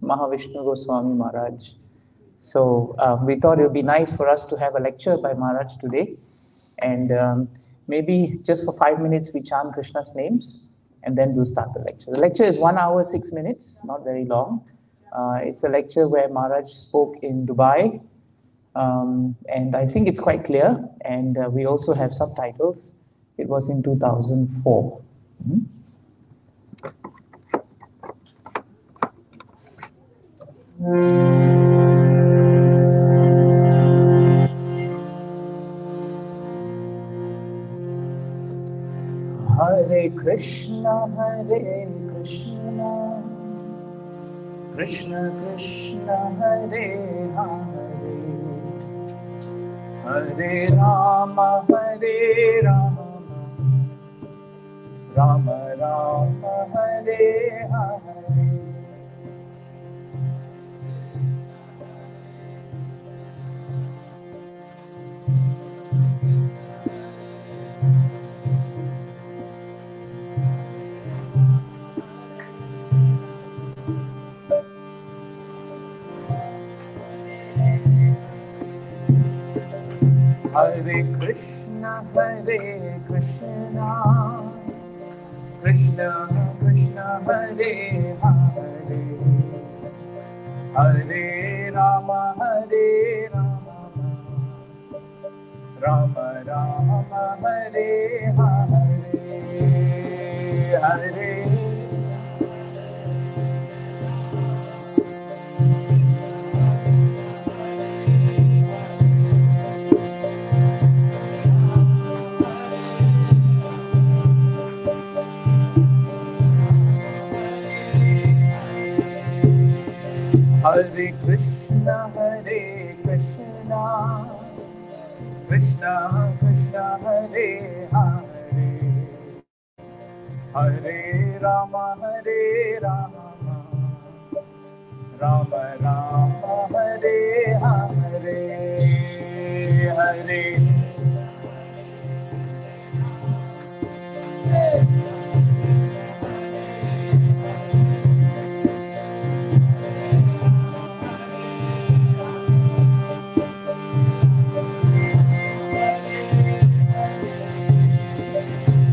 Mahavishnu Goswami Maharaj. So we thought it would be nice for us to have a lecture by Maharaj today. And maybe just for 5 minutes we chant Krishna's names and then we'll start the lecture. The lecture is 1 hour, 6 minutes, not very long. It's a lecture where Maharaj spoke in Dubai. And I think it's quite clear. And we also have subtitles. It was in 2004. Hare Krishna, Krishna Krishna, Hare Hare, Hare Rama, Rama Rama, Hare Hare. Hare Krishna, Krishna Krishna, Hare Hare, Hare Rama, Rama Rama, Hare Hare, Hare. Hare Krishna, Krishna Krishna, Hare Hare, Hare Rama, Rama Rama, Hare Hare, Hare.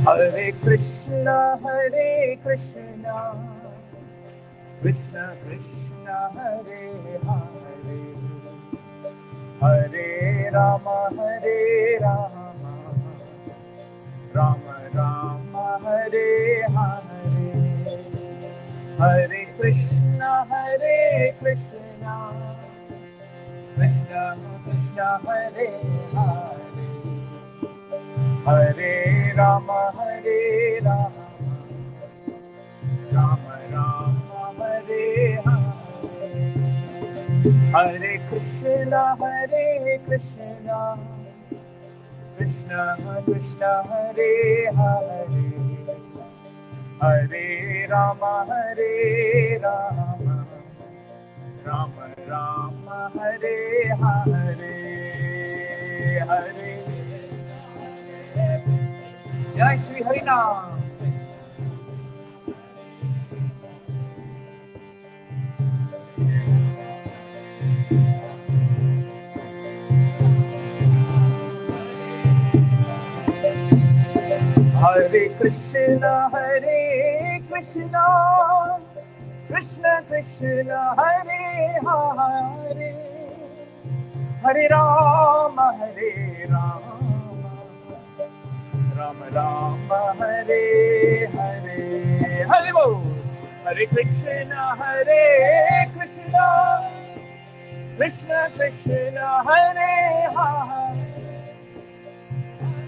Hare Krishna, Krishna Krishna, Hare Hare, Hare Rama, Rama Rama, Hare Hare, Hare Krishna, Krishna Krishna, Hare Hare, Hare Rama, Rama Rama, Hare Hare, Hare Krishna, Krishna Krishna, Hare Hare, Hare Rama, Rama Rama, Hare Hare, Hare. Jai Shri Harinam. Hare Krishna, Krishna Krishna, Hare Hare, Hare Rama, Rama Rama, Hare Hare, Hare Bol. Hare Krishna, Krishna Krishna, Hare Hare,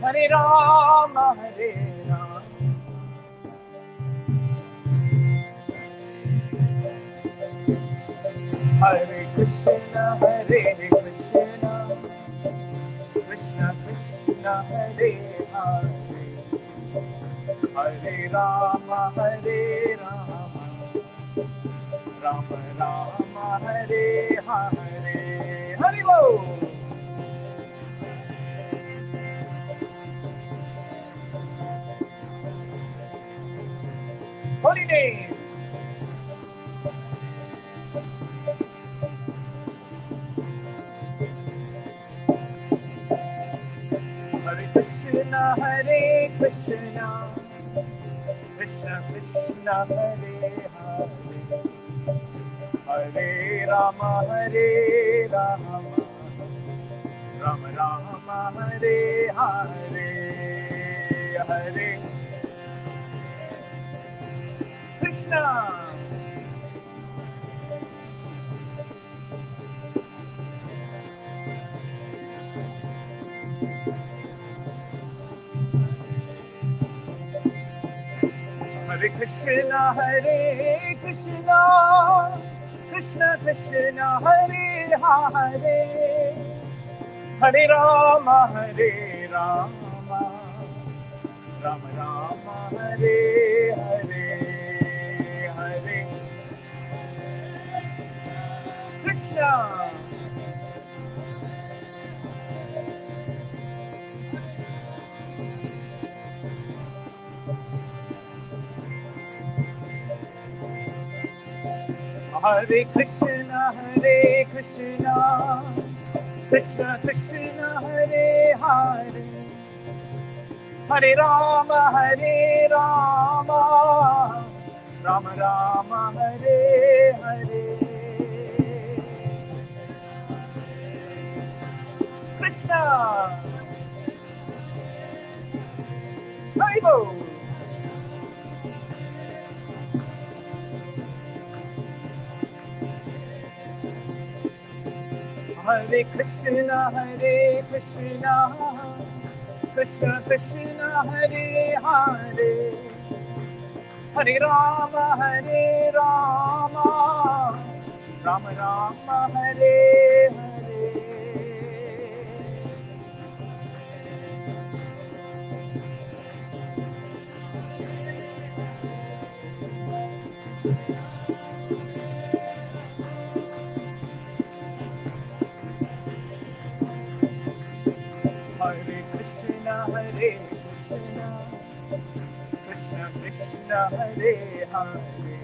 Hare Rama, Hare Krishna, Krishna Krishna, Hare Hare, Hare Rama, Rama Rama, Hare Hare, Hare Bol. Holy name. Krishna, Hare Krishna, Krishna Krishna, Hare Hare, Hare Rama, Hare Rama, Rama Rama, Hare Hare, Hare Krishna. Hare Krishna, Hare Krishna, Krishna Krishna, Hare Hare, Hare Rama, Hare Rama, Rama Rama, Hare Hare, Hare Krishna. Hare Krishna, Hare Krishna, Krishna Krishna, Hare Hare, Hare Rama, Hare Rama, Rama Rama, Hare Hare, Krishna. Haribo. Hare Krishna, Hare Krishna, Krishna Krishna, Hare Hare, Hare Rama, Hare Rama, Rama Rama, Hare Hare. Hare Krishna, Hare Krishna, Krishna Krishna, Hare Hare,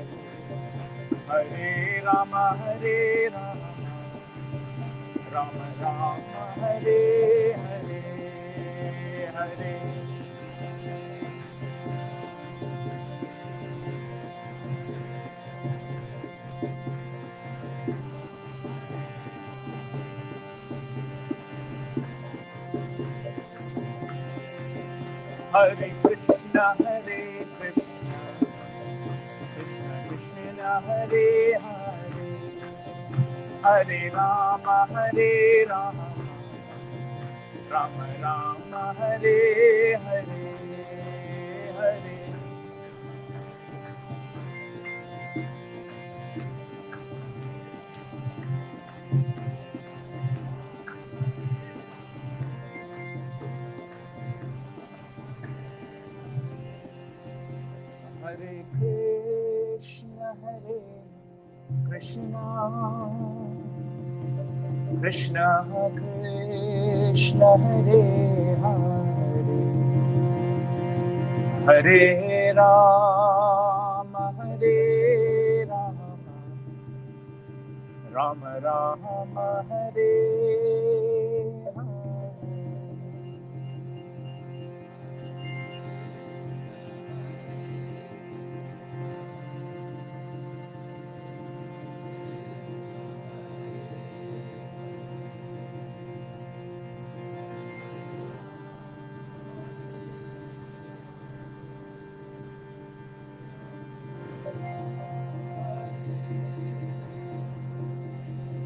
Hare Rama, Hare Rama, Rama Rama, Hare Hare, Hare Hare Krishna, Hare Krishna, Krishna Krishna, Hare Hare, Hare Rama, Hare Rama, Rama Rama, Hare Hare, Hare Hare Krishna, Hare Krishna, Krishna Krishna, Hare Hare, Hare Rama, Hare Rama, Rama Rama, Hare Hare.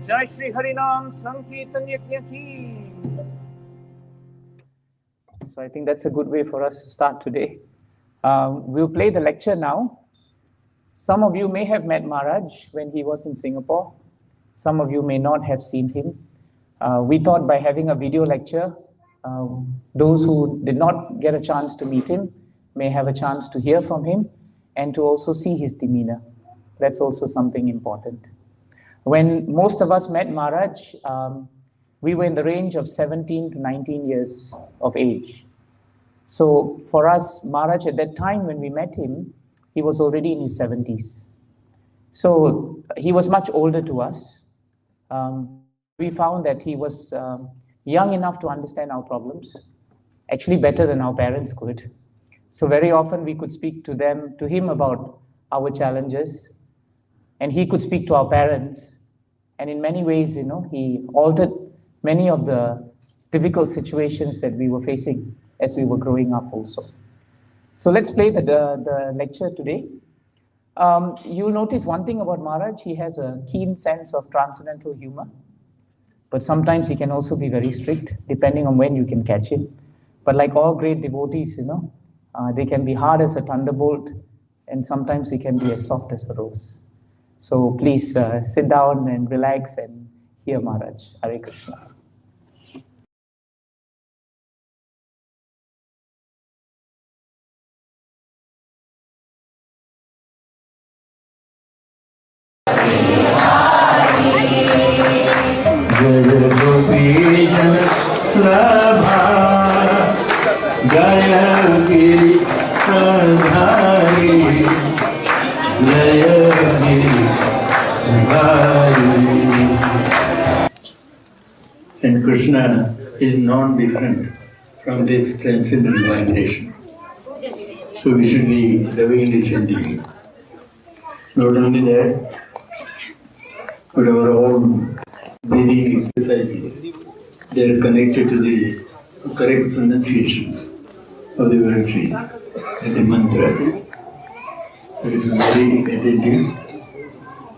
Jai Shri Harinam Sankirtan Yajna Ki. So I think that's a good way for us to start today. We'll play the lecture now. Some of you may have met Maharaj when he was in Singapore. Some of you may not have seen him. We thought by having a video lecture, those who did not get a chance to meet him may have a chance to hear from him and to also see his demeanor. That's also something important. When most of us met Maharaj, we were in the range of 17 to 19 years of age. So for us, Maharaj at that time when we met him, he was already in his 70s. So he was much older to us. We found that he was young enough to understand our problems, actually better than our parents could. So very often we could speak to him about our challenges, and he could speak to our parents. And in many ways, he altered many of the difficult situations that we were facing as we were growing up also. So let's play the lecture today. You'll notice one thing about Maharaj, he has a keen sense of transcendental humor, but sometimes he can also be very strict, depending on when you can catch him. But like all great devotees, they can be hard as a thunderbolt, and sometimes they can be as soft as a rose. So please sit down and relax and hear Maharaj. Hare Krishna. And Krishna is non-different from this transcendental vibration. So we should be lovingly chanting. Not only that, but our own breathing exercises, they are connected to the correct pronunciations of the verses and the mantra. So we should be very attentive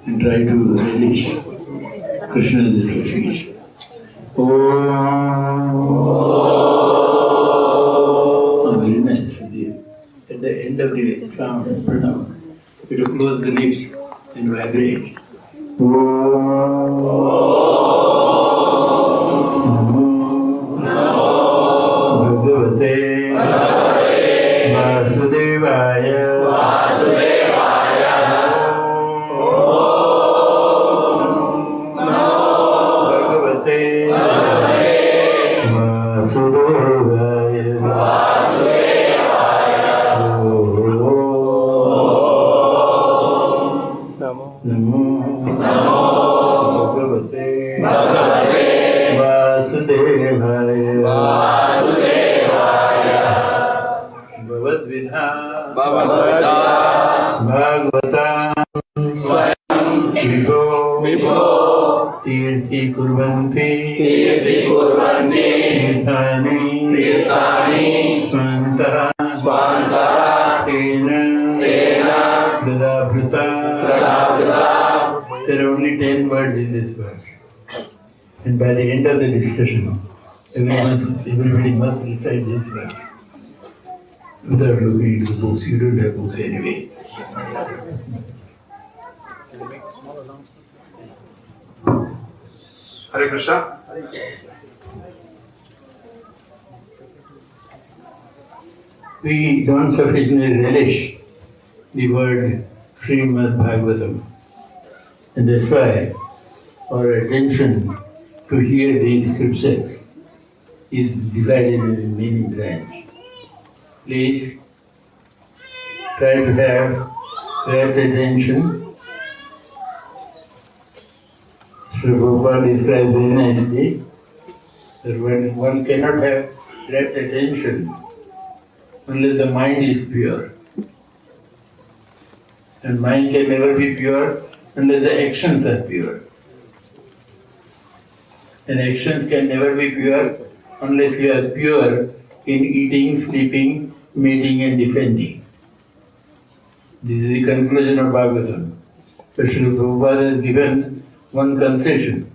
and try to relish Krishna's association. Oh, very nice. At the end of the sound, pranam, you have to close the lips and vibrate. Bhagavate Vasudevaya. There are only 10 words in this verse. And by the end of the discussion, everybody must recite this verse. Without looking into the books, you don't have books anyway. Hare Krishna. We don't sufficiently relish the word Srimad Bhagavatam. And that's why our attention to hear these scriptures is divided into many branches. Please try to have rapt attention. Sri Prabhupada describes very nicely that when one cannot have rapt attention unless the mind is pure. And mind can never be pure unless the actions are pure. And actions can never be pure unless we are pure in eating, sleeping, mating and defending. This is the conclusion of Bhagavatam. So Srila Prabhupada has given one concession.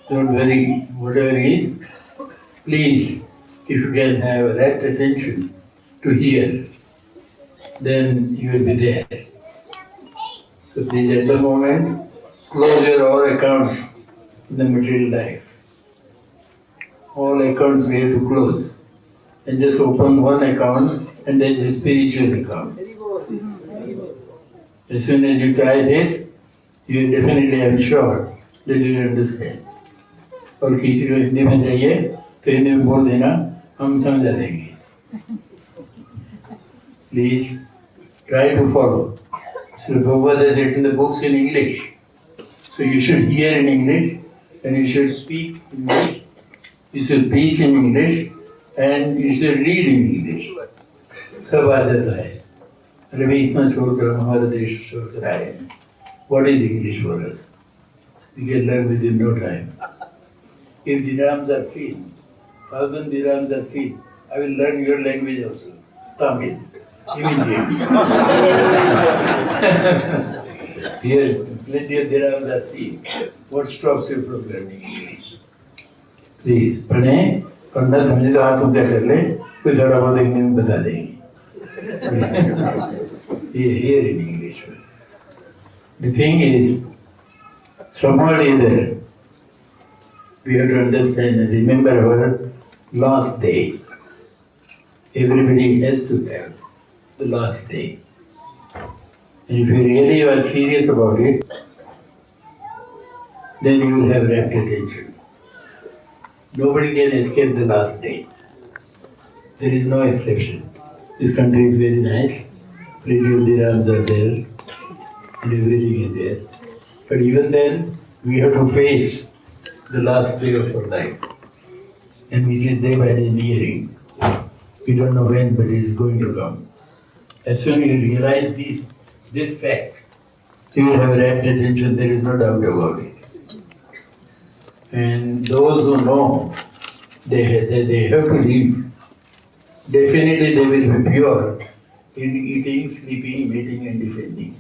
Don't worry, whatever it is, please, if you can have rapt attention to hear, then you will be there. So please at the moment, close your all accounts in the material life. All accounts we have to close. And just open one account and then the spiritual account. As soon as you try this, you will definitely, I am sure, that you will understand. और किसी को हिंदी में चाहिए तो हिंदी में बोल देना, हम समझा देंगे. Please try to follow. So Prabhupada has written the books in English. So you should hear in English and you should speak English. You should preach in English And you should read in English. सब आ जाता है. अरे इतना छोड़कर हमारा देश छोड़कर आए. What is English for us? We can learn within no time. If dirhams are free, 1,000 dirhams are free, I will learn your language also. Tamil. Immediately. Here, plenty of dirhams are free. What stops you from learning English? Please, पढ़ें, पढ़ना समझे तो हाथ ऊंचा कर ले, कोई थोड़ा बहुत इंग्लिश में बता देंगे. Here in English. The thing is, somehow or other, we have to understand and remember our last day. Everybody has to have the last day. And if you really are serious about it, then you will have rapt attention. Nobody can escape the last day. There is no exception. This country is very nice, plenty of dirhams are there, and everything is there. But even then, we have to face the last day of our life. And which is day by day nearing. We don't know when, but it is going to come. As soon as you realize this fact, you will have rapt attention, there is no doubt about it. And those who know, they have to live. Definitely they will be pure in eating, sleeping, mating and defending.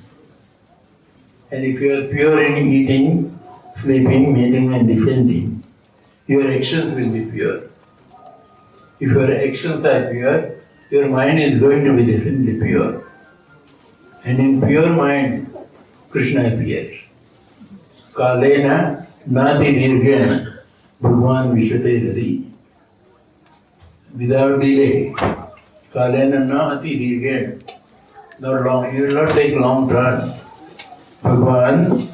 And if you are pure in eating, sleeping, mating and defending, your actions will be pure. If your actions are pure, your mind is going to be definitely pure. And in pure mind, Krishna appears. Kalena nati dirghena Bhagwan Vishate Radi. Without delay. Kalena nati dirghena. Not long, you will not take long turn. Bhagwan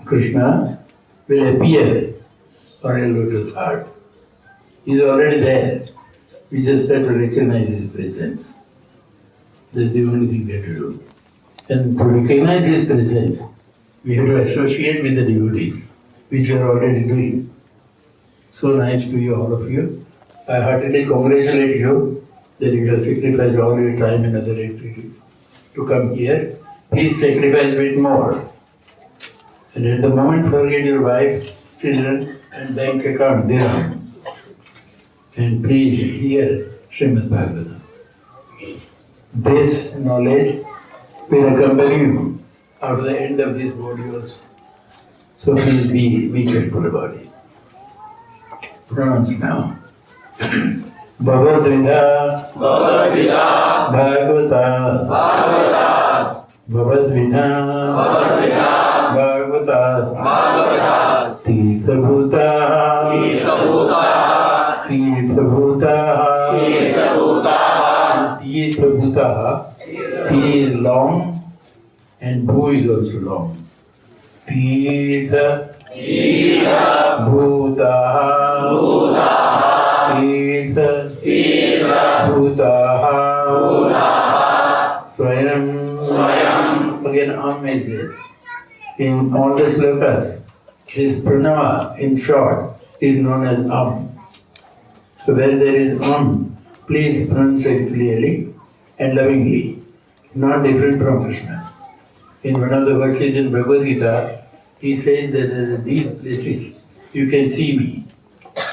Krishna will appear on a lotus heart. He is already there. We just have to recognize his presence. That's the only thing we have to do. And to recognize his presence, we have to associate with the devotees, which we are already doing. So nice to you, all of you. I heartily congratulate you that you have sacrificed all your time and other activities to come here. Please sacrifice a bit more. And at the moment, forget your wife, children, and bank account, dirham. And please hear Srimad Bhagavatam. This knowledge will accompany you out of the end of this body also. So please be careful about it. Pronounce now. Bhavadvida Bhagavata Bhavadvida Bhagavata Tirthabhuta T is long and Bhu is also long. Tirtha Bhuta Tirtha Bhuta Swayam. Again, is this. In all the slokas, this pranava, in short, is known as So where there is please pronounce it clearly and lovingly, not different from Krishna. In one of the verses in Bhagavad Gita, he says that these places, you can see me.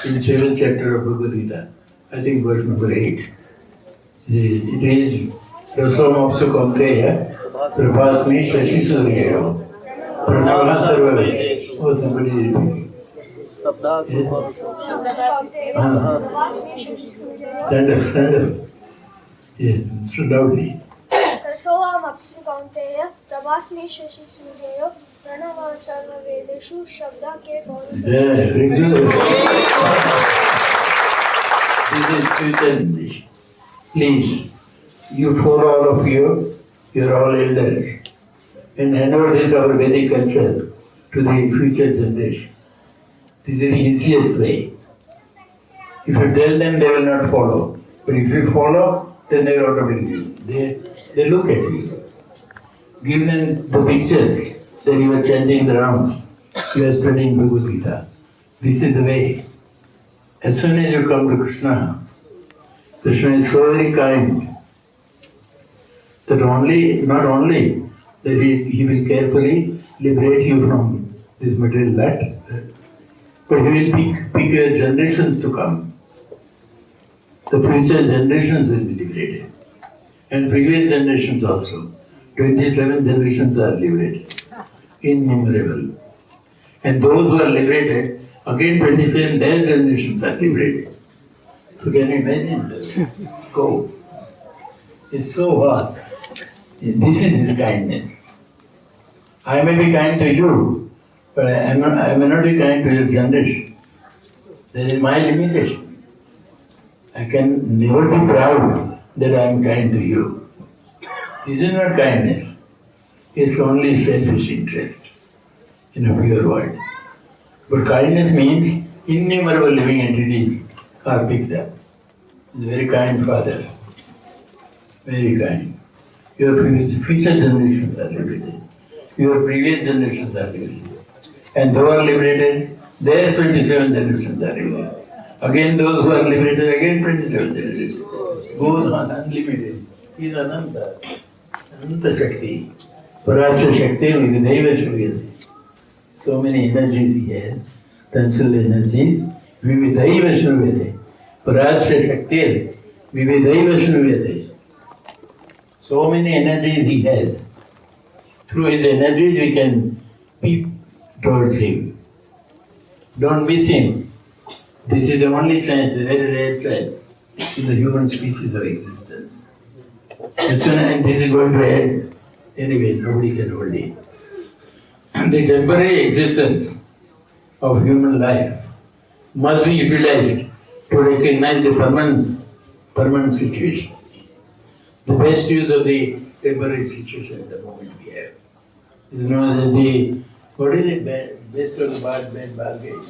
In 7th chapter of Bhagavad Gita, I think verse number 8. It is Rasam Apsu Kamteya, Prabhasmi Shashi Surya, Pranava Sarva. Oh, somebody is repeating. Stand up. Yes, so loudly. Soham apsu kaunteya, prabhasmi shashi suryayo, pranava sarva vedeshu, shabda ke gauru. Yeah, very good. This is future English. Please, you four, all of you, you are all elders. And hand over this our Vedic culture to the future generation. This is the easiest way. If you tell them, they will not follow. But if you follow, then they will automatically. They look at you. Give them the pictures that you are chanting the rounds. You are studying Bhagavad Gita. This is the way. As soon as you come to Krishna, Krishna is so very kind that not only that he will carefully liberate you from this material life, but he will pick your generations to come. The future generations will be liberated. And previous generations also. 27 generations are liberated. Innumerable. And those who are liberated, again 27 their generations are liberated. So can you imagine the scope? It's so vast. This is his kindness. I may be kind to you, but I may not be kind to your generation. That is my limitation. I can never be proud that I am kind to you. This is not kindness. It's only selfish interest in a pure world. But kindness means innumerable living entities are picked up. He's a very kind Father. Very kind. Your future generations are liberated. Your previous generations are liberated. And those are liberated, their 27 generations are liberated. Again those who are liberated, again 27 generations. Goes on unlimited. He is Ananta. Ananta Shakti. Parasya Shakti Vividaiva Shuriyate. So many energies he has. Transcendental energies. Vividaiva Shuriyate. Parasya Shakti Vividaiva Shuriyate. So many energies he has. Through his energies we can peep towards him. Don't miss him. This is the only chance, the very rare chance in the human species of existence. As soon as this is going to end, anyway, nobody can hold it. And the temporary existence of human life must be utilized to recognize the permanent situation. The best use of the temporary situation at the moment we have is known as the, what is it, best of the bad bargain.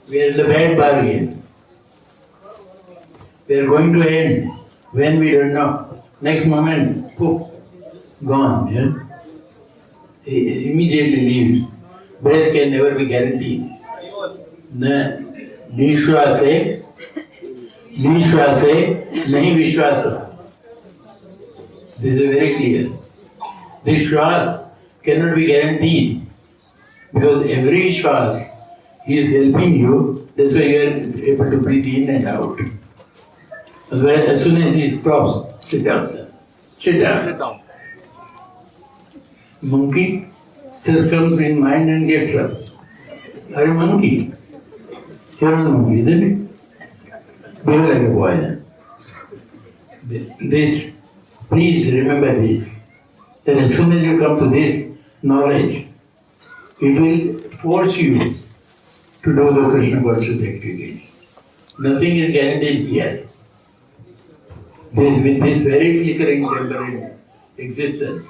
We are in the bad bargain. We are going to end when we don't know. Next moment, poof, gone. Yeah? He immediately leaves. Breath can never be guaranteed. Nishwase, nahi vishwasa. This is very clear. This shwas cannot be guaranteed because every shwas he is helping you, that's why you are able to breathe in and out. Otherwise, as soon as he stops, sit down, sir. Sit down. Sit down. Monkey just comes in mind and gets up. Are you a monkey? You're not a monkey, isn't it? Behave like a boy then. This, please remember this, that as soon as you come to this knowledge, it will force you to do the Krishna conscious activities. Nothing is guaranteed here. With this very flickering temporary existence,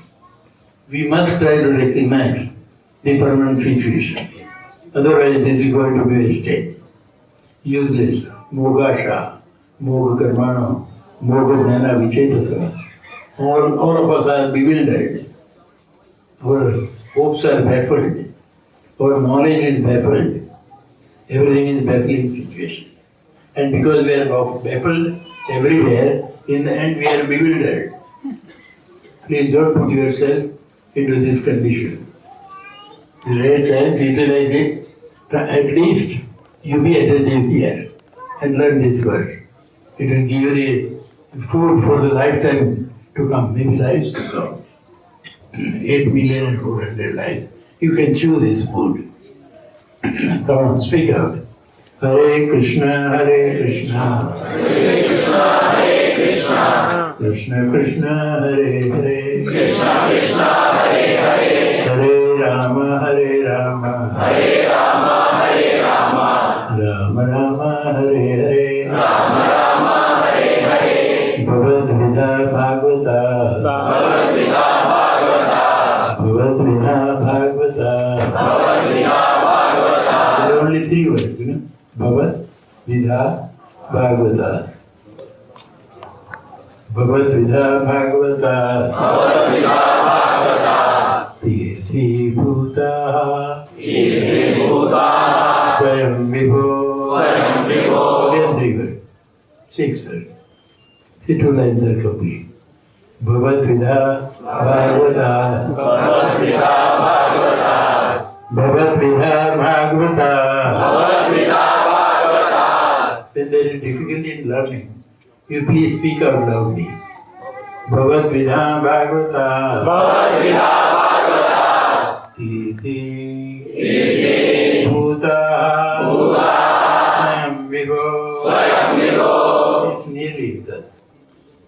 we must try to recognize the permanent situation. Otherwise, this is going to be wasted. Useless. Mogasha, Moga Karmana, Moga Jnana Vichetasa. All of us are bewildered. Our hopes are baffled. Our knowledge is baffled. Everything is baffling situation. And because we are baffled everywhere, in the end we are bewildered. Please don't put yourself into this condition. The rare chance, utilize it. At least you be attentive here and learn this verse. It will give you the food for the lifetime to come, maybe lives to come. 8,400,000 lives. You can chew this food. Come on, speak out. Hare Krishna, Hare Krishna. Hare Krishna, Hare Krishna. Krishna Krishna, Hare Hare. Krishna Krishna, Hare Hare. Hare Rama, Hare Rama. Hare Rama, Hare Rama. Rama Rama, Hare Hare. Rama Rama, Hare Hare. Bhagavad Gita Bhagavata. Bhagavad Gita Bhagavata. Bhagavad Gita Bhagavata. Bhagavad Gita Bhagavata. There are only 3 words, you know. Bhagavad Gita Bhagavata. Bhagavad Gita Bhagavata. Bhagavad Gita Bhagavata. Tirthi Bhuta. Tirthi Bhuta. Swayam Vibho. Swayam Vibho. 6 verses. The 2 lines are complete. Bhavad Vidha Bhagavata. Bhagavad Gita Bhagavatas. Bhavad Vidha Bhagavata. Bhagavad Gita Bhagavatas. When there is difficulty in learning, you please speak out loudly. Bhavad Vidha Bhagavata. Bhagavad Gita Bhagavatas. Iti Iti Bhuta Bhuta Vibho. Swayam Vibho. It's nearly thus.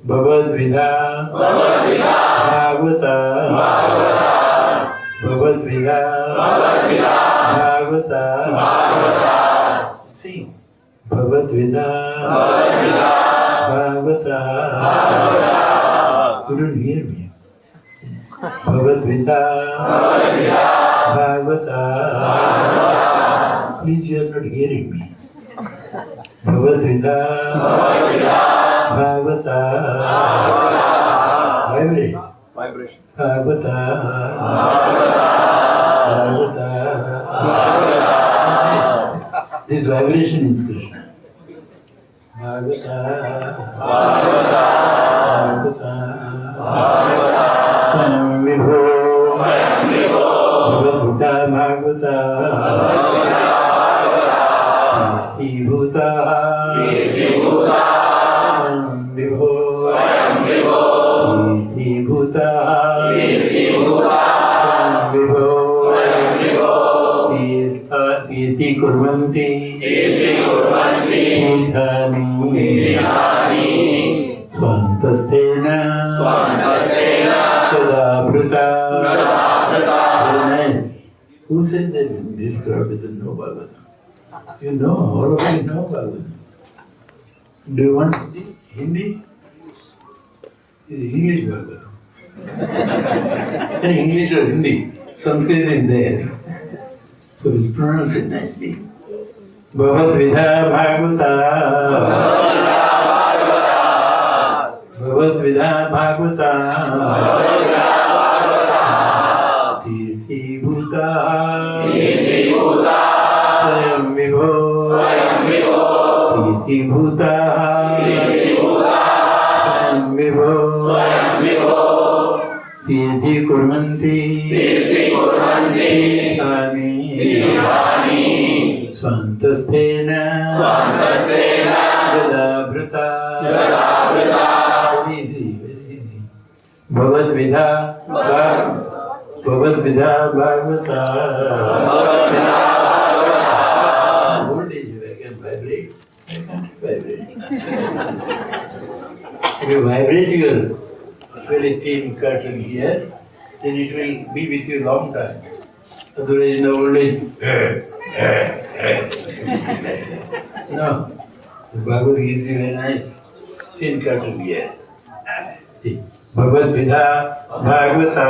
Bhavad Vidha Bhagavad Gita Bhagavata. Bhagavatas. Bhavad Vidha Bhagavad Gita Bhagavata. Bhagavatas. Sing. Bhavad Vidha Bhagavad Gita Bhagavata. Bhagavatas. You don't hear me. Bhavad Vidha Bhagavad Gita Bhagavata. Bhagavatas. Please, you are not hearing me. Bhavad Vidha Bhagavad Gita Bhagavata. Bhagavatas. Vibrate. Vibration. Bhagavata. Bhagavata. This vibration is Krishna. Bhagavata. Bhagavata. Swayam Vibho. Swayam Vibho. Bhagavata Bhagavata. Vibhuta. Vibhuta. Swayam Vibho. Swayam Vibho. Vibhuta. Vibhuta. Vibho. Swayam Vibho. Tirthi kurvanti. Tirthi kurvanti. Tirthani. Tirthani. Swantastena. Swantasena. Tadabhrita. Tadabhrita. Very nice. Who said that this crowd doesn't know Bhagavatam? You know, all of you know Bhagavatam. Do you want Hindi? It's English Bhagavatam. English or Hindi, Sanskrit is there. So it's pronounced it nicely. Bhagavad Vidha Bhagavata. Bhagavad Vidha Bhagavata. Tirthi Bhuta. Tirthi Bhuta. Swayam Vibho. Swayam Vibho. Tirthi Bhuta. Tirthi Bhuta. Swayam Vibho. Swayam Vibho. Tirthi kurvanti. Tirthi kurvanti. Tirthani. Tirthani. Swantasthena. Swantasena. Tadabhrita. Tadabhrita. Very easy, very easy. Bhagavad Vidha Bhagavad Vidha Bhagavata. Bhagavad Gita Bhagavatas. Old age, I can vibrate. I can't vibrate. If you vibrate your really thin curtain here, then it will be with you a long time. Otherwise, in the old age, no. The Bhagavad gives you very nice thin curtain here. See, Bhagavad Vidha Bhagavata.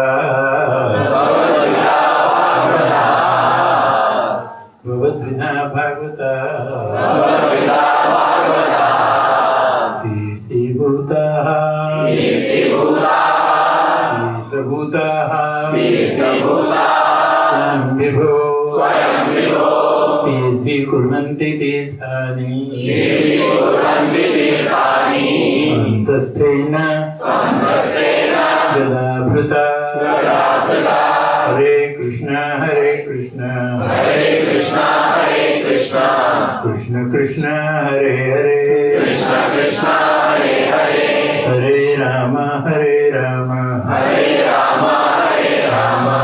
Bhagavad Gita Bhagavatas. Bhagavad Vidha Bhagavata. Bhagavad Gita Bhagavatas. Tirthi Bhuta. Tirthi Bhuta. Tirtha Bhuta. Tirthi Bhuta. Swayam Vibho. Swayam Vibho. Tirthi kurvanti tirthani. Tirthi kurvanti tirthani. Swantasthena. Swantasena. Tadabhrita. Tadabhrita. Hare Krishna, Hare Krishna. Hare Krishna, Hare Krishna. Krishna Krishna, Hare Hare. Krishna Krishna, Hare Hare. Hare Rama, Hare Rama. Hare Rama, Hare Rama.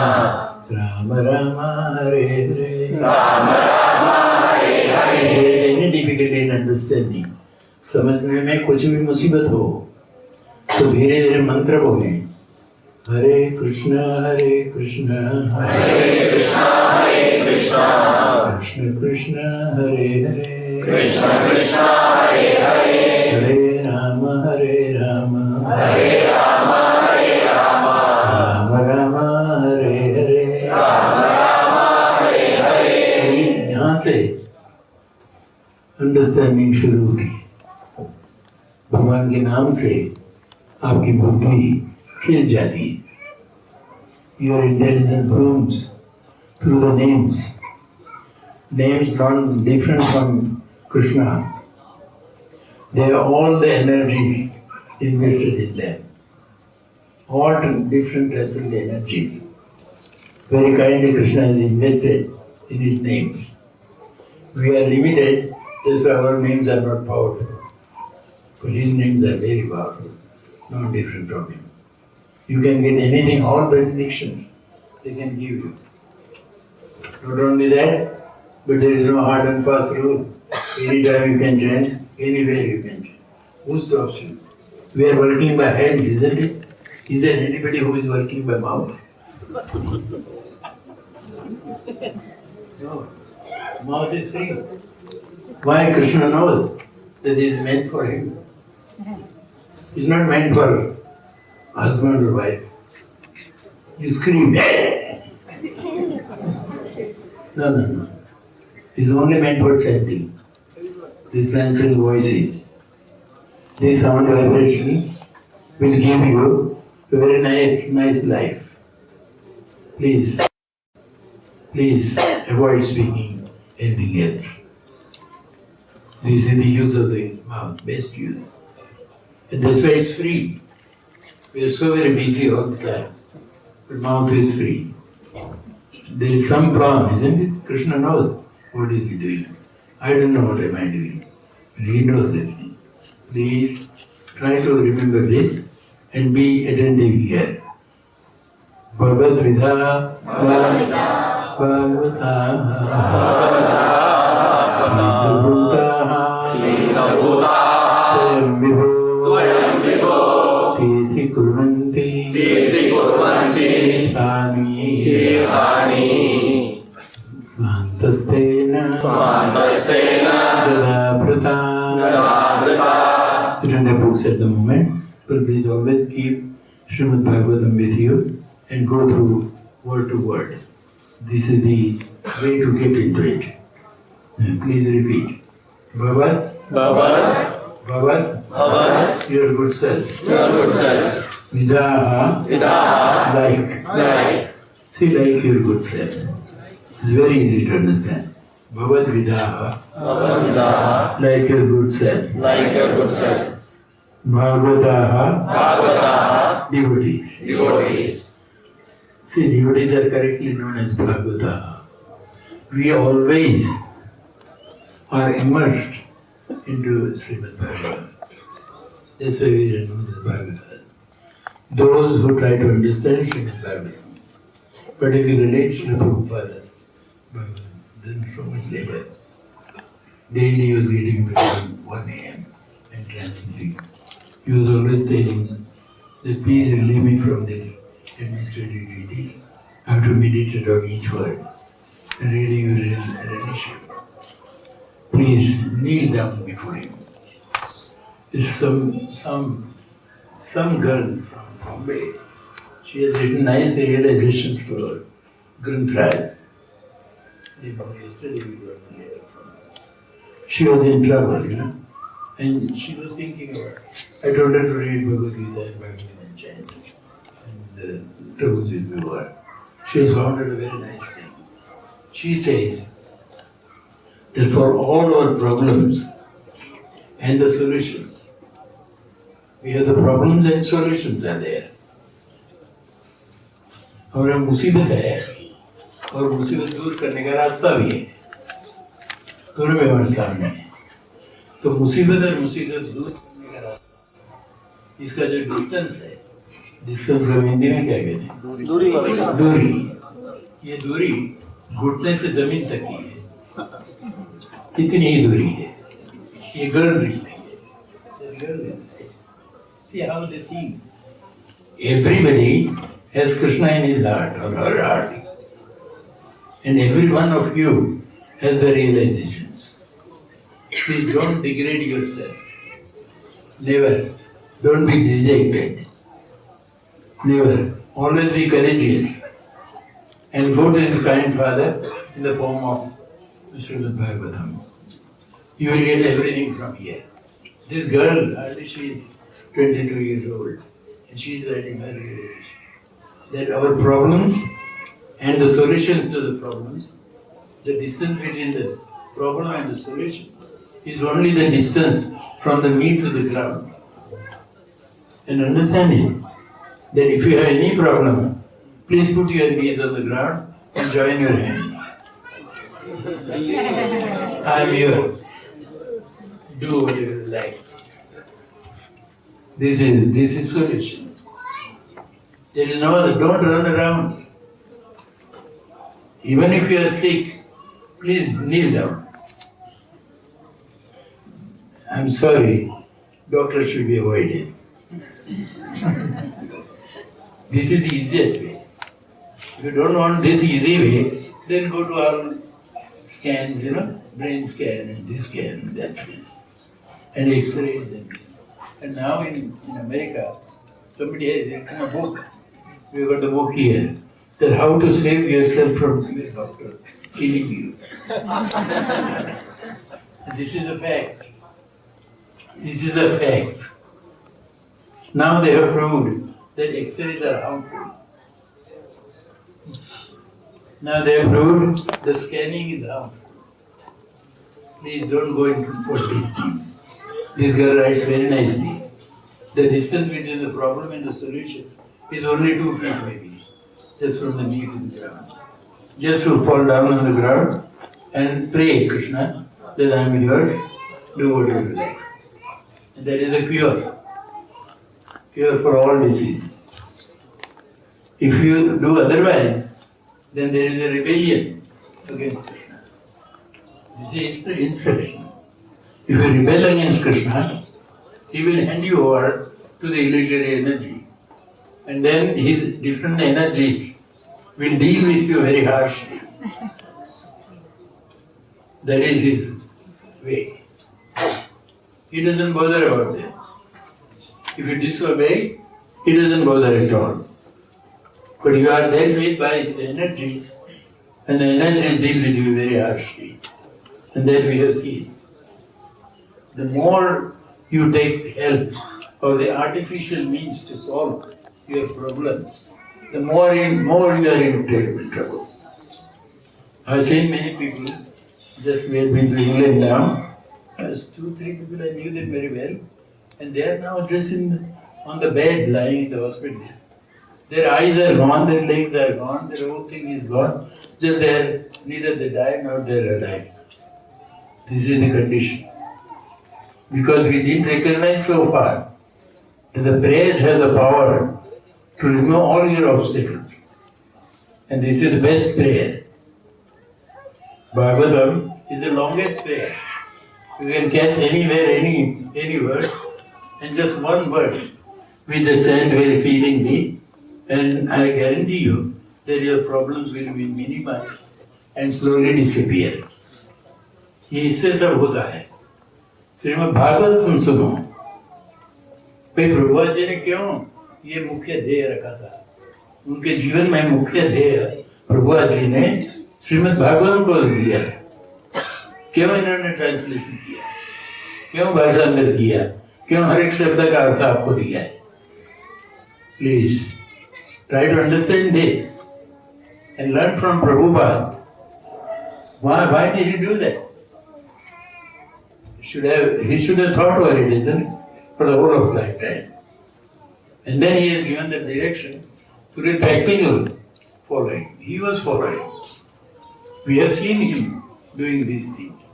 Rama Rama, Hare Hare. Rama Rama, Hare Hare. There is any difficulty in understanding, समझने में कुछ भी मुसीबत हो तो धीरे धीरे मंत्र बोले हरे कृष्णा हरे Krishna Hare Krishna, Hare Krishna. Krishna Krishna Hare Hare Krishna Krishna, Hare Hare. हरे राम हरे Ram Hare Rama, Hare Rama. Ram Ram Hare Hare Rama Rama, Hare Hare. यहाँ से अंडरस्टैंडिंग शुरू होती है भगवान के नाम से आपकी बुद्धि खिल जाती है your intelligence blooms through the names not different from Krishna They have all the energies invested in them. All different transcendent energies. Very kindly Krishna has invested in his names. We are limited, that's why our names are not powerful. But his names are very powerful, no different from him. You can get anything, all benedictions they can give you. Not only that, but there is no hard and fast rule. Anytime you can chant, anywhere you can chant. Who stops you? We are working by hands, isn't it? Is there anybody who is working by mouth? No. Mouth is free. Why? Krishna knows that this is meant for him. It's not meant for husband or wife. You scream. No. It's only meant for chanting. These transcendental voices. This sound vibration will give you a very nice life. Please avoid speaking anything else. This is the use of the mouth, best use. And that's why it's free. We are so very busy all the time. But mouth is free. There is some problem, isn't it? Krishna knows what is he doing. I don't know what am I doing. But he knows everything. Please try to remember this and be attentive here. Bhagavad Vidha Swayam Vibho Tirthi Kurvanti Tirthani Svantastena Gadabrata. You don't have books at the moment, but please always keep Srimad Bhagavatam with you and go through word to word. This is the way to get into it. Please repeat. Bhavat, your good self. Vidaha, like. See, like your good self. It's very easy to understand. Bhavat Vidaha, like your good self. Bhagavataha, devotees. See, devotees are correctly known as Bhagavataha. We always are immersed into Srimad Bhagavatam. That's why we are known as Bhagavatam. Those who try to understand Srimad Bhagavatam. But if you relate to the Prabhupada's Bhagavatam, then so much labor. Daily he was getting between 1 a.m. and translating. He was always telling that please relieve me from this administrative duties. I have to meditate on each word and really relish him. Please kneel down before him. It's some girl from Bombay. She has written nice realizations to her Granthas. Yesterday we got the letter from her. She was in trouble, and she was thinking about. I told her to read Bhagavad Gita and Bhagavatam and chant, and the troubles will be over. She has found out a very nice thing. She says that for all our problems and the solutions, we have the problems and solutions are there. हमारा मुसीबत है और मुसीबत दूर करने का रास्ता भी है, दोनों में हमारे सामने है। तो मुसीबत और मुसीबत दूर करने का रास्ता, इसका जो डिस्टेंस है, डिस्टेंस को हिंदी में क्या कहते हैं? दूरी। ये दूरी घुटने से जमीन तक की है, इतनी ही दूरी है। ये गर्ल रिश्ते हैं। See how they think. Everybody has Krishna in his heart or her heart. And every one of you has the realizations. Please don't degrade yourself. Never. Don't be dejected. Never. Always be courageous. And go to his kind Father in the form of Srimad Bhagavatam. You will get everything from here. This girl, she is 22 years old, and she is writing her realization that our problems and the solutions to the problems, the distance between the problem and the solution is only the distance from the me to the ground. And understanding that if you have any problem, please put your knees on the ground and join your hands. I am yours. Do whatever you like. This is solution. There is no other. Don't run around. Even if you are sick, please kneel down. I'm sorry, doctors should be avoided. This is the easiest way. If you don't want this easy way, then go to all scans, brain scan and this scan and that scan, and X-rays and now in America, somebody has written a book. We got the book here. That how to save yourself from your doctor killing you. This is a fact. This is a fact. Now they have proved that X-rays are harmful. Now they have proved the scanning is harmful. Please don't go into for these things. This girl writes very nicely. The distance between the problem and the solution is only 2 feet maybe, just from the knee to the ground. Just to fall down on the ground and pray, Krishna, that I am yours, do whatever you like. And that is a cure. Cure for all diseases. If you do otherwise, then there is a rebellion against Krishna. This is the instruction. If you rebel against Krishna, he will hand you over to the illusory energy. And then his different energies will deal with you very harshly. That is his way. He doesn't bother about that. If you disobey, he doesn't bother at all. But you are dealt with by his energies, and the energies deal with you very harshly. And that we have seen. The more you take help of the artificial means to solve your problems, the more you are in terrible trouble. I've seen many people, just we had been to England now, there's 2-3 people I knew them very well, and they are now just on the bed lying in the hospital. Their eyes are gone, their legs are gone, their whole thing is gone, just neither they die nor they are alive. This is the condition. Because we didn't recognize so far that the prayers have the power to remove all your obstacles. And this is the best prayer. Bhagavatam is the longest prayer. You can catch anywhere, any word, and just one word, which is said very feelingly, and I guarantee you that your problems will be minimized and slowly disappear. ये इससे सब होता है। श्रीमद् भागवतम सुनो। भाई प्रभु जी ने क्यों ये मुख्य ध्येय रखा था? उनके जीवन में मुख्य ध्येय प्रभु जी ने श्रीमद् भागवतम को दिया। क्यों इन्होंने ट्रांसलेशन किया? क्यों भाषांतर किया? क्यों हर एक शब्द का अर्थ आपको दिया है? Please try to understand this and learn from Prabhupada. Why did he do that? He should have thought over it, isn't it? For the whole of lifetime. And then he has given the direction to the practical following. He was following. We have seen him doing these things.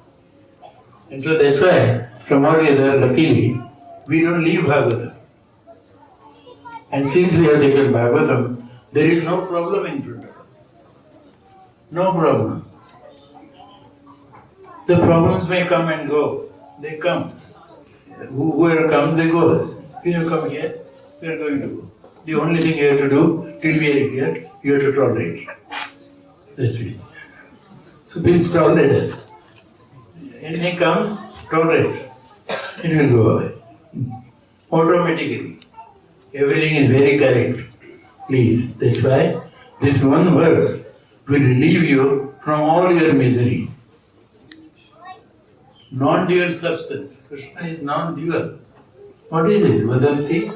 And so that's why, somehow or other, luckily, we don't leave Bhagavatam. And since we have taken Bhagavatam, there is no problem in front of us. No problem. The problems may come and go. They come. Whoever comes, they go. When you come here, we are going to go. The only thing you have to do, till we are here, you have to tolerate it. That's it. So please tolerate us. Anything comes, tolerate it. It will go away. Automatically. Everything is very correct. Please. That's why this one verse will relieve you from all your miseries. Non-dual substance. Krishna is non-dual. What is it? Vadanti?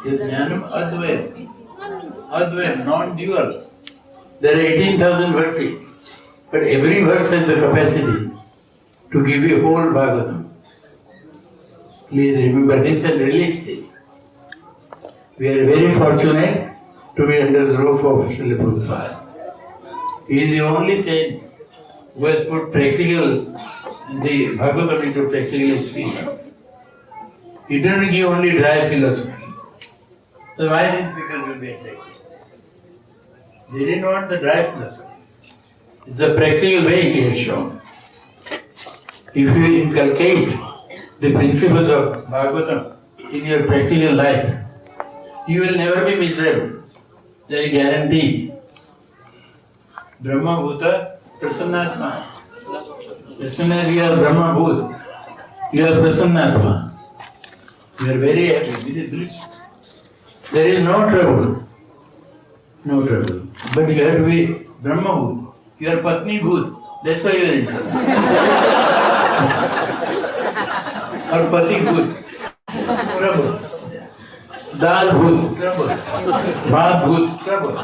Jnanam advayam. Advayam, non-dual. There are 18,000 verses, but every verse has the capacity to give you whole Bhagavatam. Please remember this and release this. We are very fortunate to be under the roof of Srila Prabhupada. He is the only saint who has put the Bhagavatam into practical experience. He didn't give only dry philosophy. So why these people will be attacked? They didn't want the dry philosophy. It's the practical way he has shown. If you inculcate the principles of Bhagavatam in your practical life, you will never be miserable. There is guarantee. Brahma Bhuta Prasannatma. As soon as you are Brahma Bhut, you are Prasannatma. You are very happy, very blissful. There is no trouble. No trouble. But you have to be Brahma Bhut. You are Patni Bhut. That's why you are in trouble. Or Pati Bhut. Trouble. Dal Bhut. Trouble. Bhat Bhut. Trouble.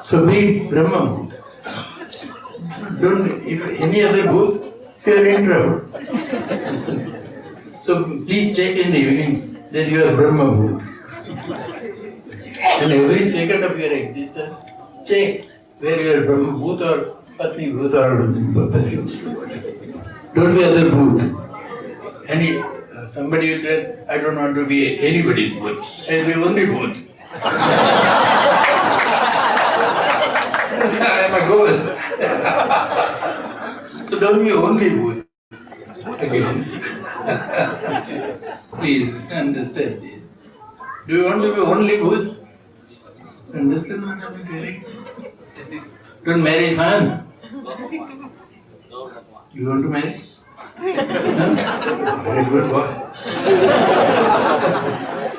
So be Brahma Bhut. Don't, if any other Bhut, you are in trouble. So please check in the evening that you are Brahma Bhut. And every second of your existence, check where you are Brahma Bhut or Patni Bhut or Pati Bhut. Don't be other Bhut. And somebody will say, I don't want to be anybody's Bhut. I will be only Bhut. I am a ghost. So don't be only Bhut. Again. Please understand this. Do you want to be only Bhut? Understand what I am telling? Don't marry son. You want to marry? Very good boy.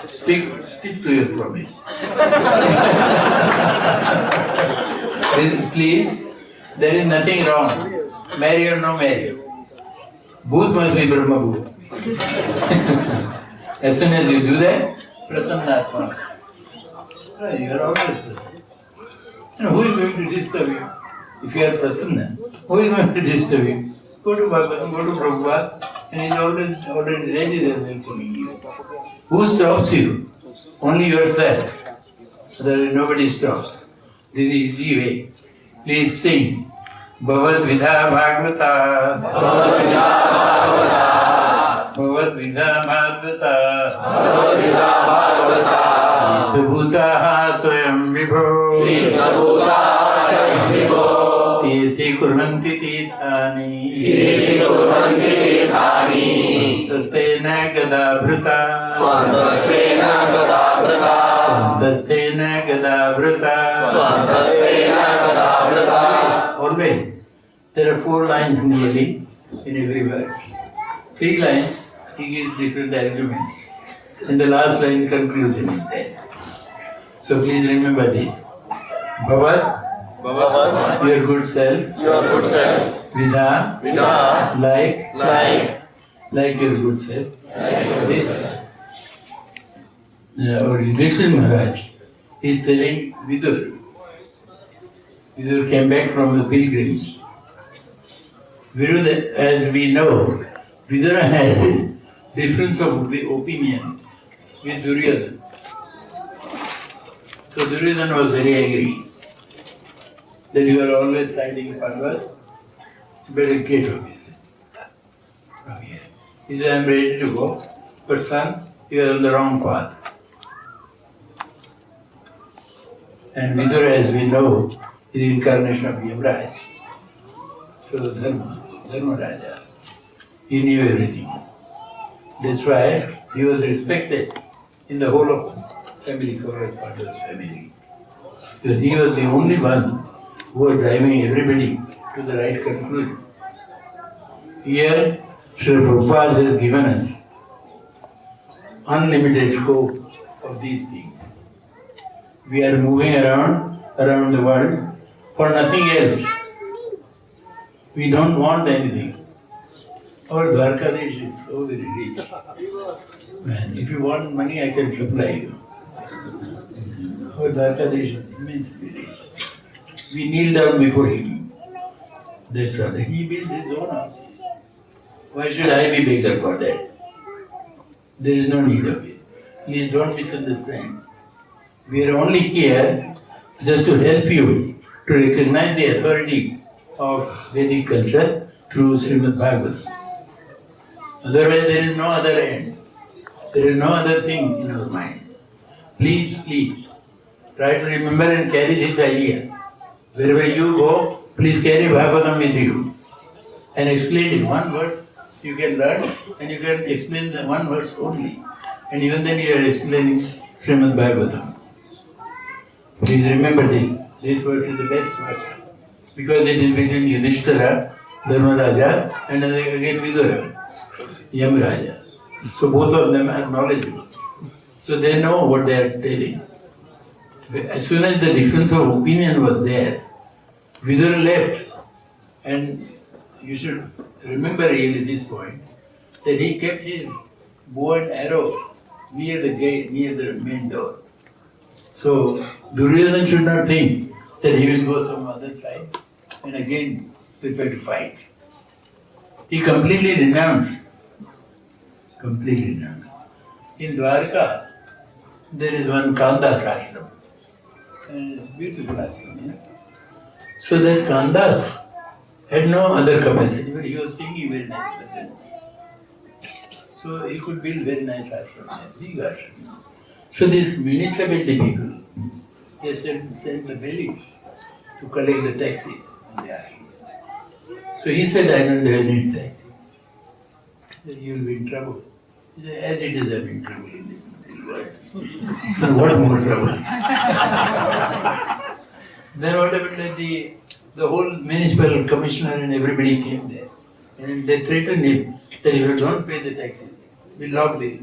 Stick to your promise. Please, there is nothing wrong. Marry or no marry. Bhut must be Brahma Bhut. As soon as you do that, Prasannatma. You are always Prasanna. And who is going to disturb you? If you are Prasanna, who is going to disturb you? Go to Bhagavatam, go to Prabhupada, and he is already ready there welcoming you. Who stops you? Only yourself. Otherwise nobody stops. This is easy way. Please sing. Bhavad Vidha Bhagavata. Bhavad Vidha Bhagavata. Bhavad Vidha Bhagavata. Bhavad Vidha Bhagavata. Bhutaha Swayam Vibho. Bhutaha Swayam Vibho. Tirthi Kurvanti Tirthani. Tirthi Kurvanti Tirthani. Swantastena Gada Bhrita. Swantastena Gada Bhrita. Swantastena Gada Bhrita. Swantastena Gada Bhrita. Always. There are 4 lines nearly in every verse. 3 lines, he gives different arguments. And the last line conclusion is there. So please remember this. Bhavad, your good self. Your good self. Vidha, like your good self. This. Or Vishnu Maharaj is telling Vidur. Vidur came back from the pilgrims. Vidur, as we know, Vidura had difference of opinion with Duryodhana. So Duryodhana was very angry that you are always siding Pandavas. Better get from here. He said, I am ready to go, but son, you are on the wrong path. And Vidura, as we know, is the incarnation of Yamaraj. So Dharma Raja, he knew everything. That's why he was respected in the whole of family, Kaurava family. Because he was the only one who was driving everybody to the right conclusion. Here, Srila Prabhupada has given us unlimited scope of these things. We are moving around the world for nothing else. We don't want anything. Our Dwarkadesh is so very rich. Man, if you want money, I can supply you. Our Dwarkadesh is immensely rich. we kneel down before him. That's all. He built his own houses. Why should I be beggar for that? There is no need of it. Please don't misunderstand. We are only here just to help you to recognize the authority of Vedic culture through Srimad Bhagavatam. Otherwise there is no other end. There is no other thing in our mind. Please, try to remember and carry this idea. Wherever you go, please carry Bhagavatam with you. And explain it. One verse you can learn and you can explain the one verse only. And even then you are explaining Srimad Bhagavatam. Please remember this. This verse is the best verse. Because it is between Yudhishthira, Dharmaraja and again Vidura, Yamraja. So both of them are knowledgeable. So they know what they are telling. As soon as the difference of opinion was there, Vidura left. And you should remember really this point, that he kept his bow and arrow near the gate, near the main door. So Duryodhana should not think that he will go some other side and again prepare to fight. He completely renounced. In Dwarka, there is one Kandas ashram. And it's a beautiful ashram, yeah? So that Kandas had no other capacity, but he was singing very nice bhajans. So he could build very nice ashram, big ashram. So these municipality people, they sent the village to collect the taxes in the ashram. So he said, I don't have any taxes. Then you will be in trouble. He said, as it is, I am in trouble in this material world. So what more trouble? Then what happened that the whole municipal commissioner and everybody came there. And they threatened him that if you don't pay the taxes, we'll lock the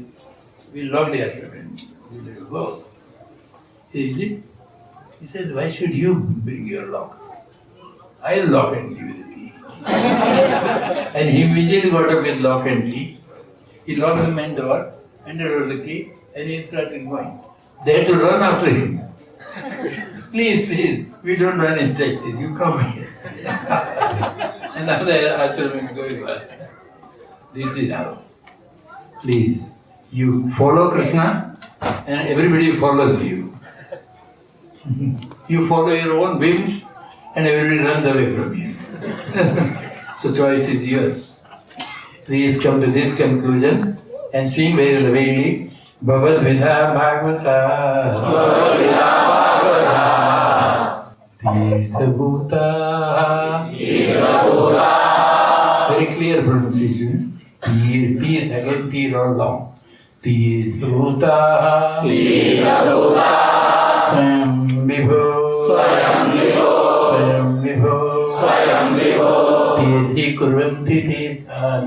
ashram and we'll let you go. Is it? He said, why should you bring your lock? I'll lock and give you the key. And he immediately got up with lock and key. He locked the main door, handed over the key, and he started going. They had to run after him. Please, we don't run in taxis, you come here. And now the ashram is going on. This is how. Please, you follow Krishna and everybody follows you. You follow your own whims and everybody runs away from you. So choice is yours. Please come to this conclusion and sing very lovingly. Bhavad Vidha Bhagavata Tirtha Bhuta. Very clear pronunciation. Tir, again tir all long. Tirtha Bhuta Swayam Vibho Tirthi Kurvanti Tirthani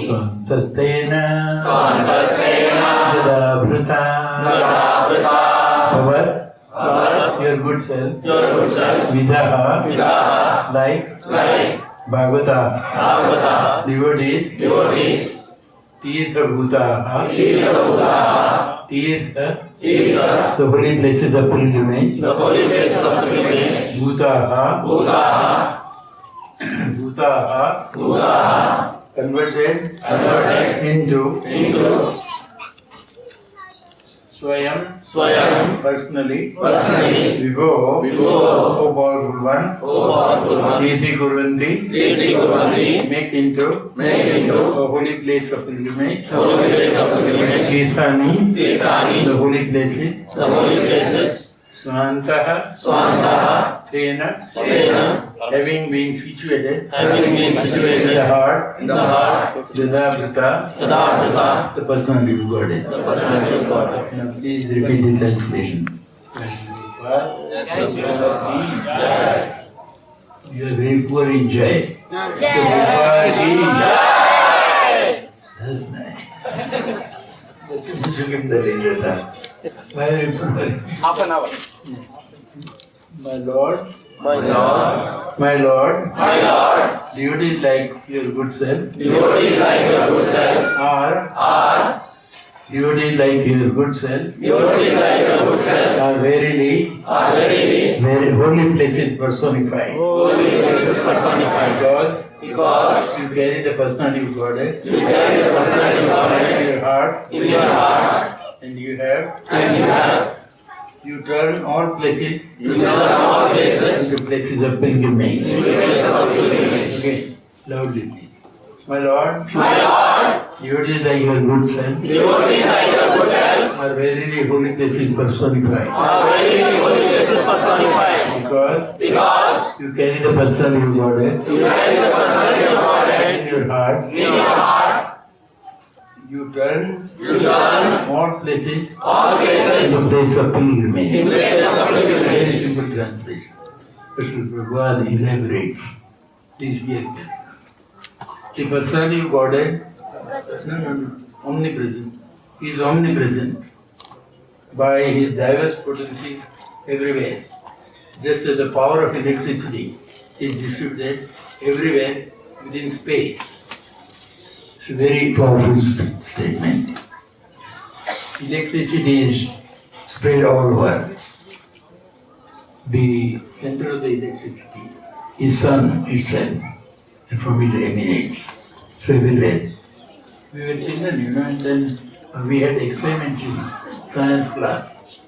Swantastena Jadabhrata Bhavat, your good self, Vidaha, like Bhagavata, devotees, Tirtha Bhutaha, Tirtha, the holy places of pilgrimage, Bhutaha, converted into Swayam, personally, Vibho, O powerful one, Tirthi Kurvanti, make into a holy place of pilgrimage, Tirthani, the holy places, Swantaha, Sthena, having been situated in the heart, Jadabhrata, the personality of Godhead. Now please repeat the translation. You are very poor in Jai. That's nice. That's a Mushukimda later. Half an hour. My Lord, devotees like your good self, are Devotees like your good self Devotees like your good self are verily very holy places personified. holy places personified. Because you carry the personality of Godhead You carry the personality of Godhead in your heart, in your heart, and you have and you turn all places you turn all places into places of pilgrimage. into places of pilgrimage. Okay, loudly, please. My Lord, My Lord, devotees like your good self devotees like your good self are verily holy places personified. are very holy places personified. Because you carry the personality of Godhead You carry the personality of Godhead in your heart, in your heart. you turn You turn all places all places into place of pilgrimage. into places of pilgrimage. Very simple translation. Mr. Prabhu elaborates. Please be careful. The personality of Godhead, omnipresent. He is omnipresent by his diverse potencies everywhere. Just as the power of electricity is distributed everywhere within space. It's a very powerful statement. Electricity is spread all over. The center of the electricity is sun itself, and from it emanates. So everywhere. We were children, and then we had experiments in science class.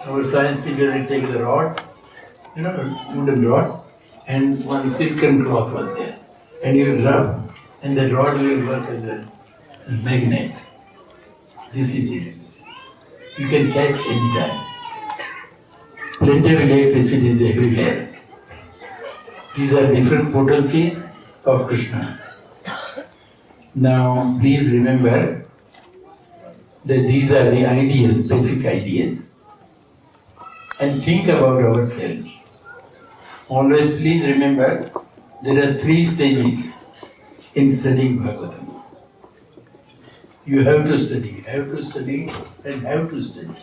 Our science teacher had taken the rod, wooden rod, and one silken cloth was there. And you will rub, and the rod will work as a magnet. This is electricity. You can catch any time. Plenty of electricity is everywhere. These are different potencies of Krishna. Now, please remember that these are the ideas, basic ideas. And think about ourselves. Always please remember there are 3 stages in studying Bhagavatam. You have to study, and have to study.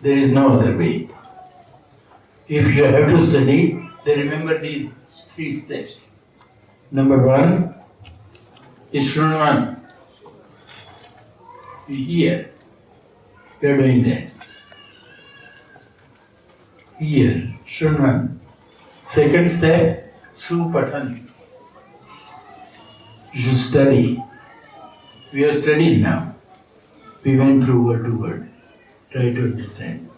There is no other way. If you have to study, then remember these 3 steps. Number 1 is Shrunavan. You hear. We are doing that. Hear, Shrunavan. Second step, Supatan. You should study. We are studying now. We went through word to word. Try to understand.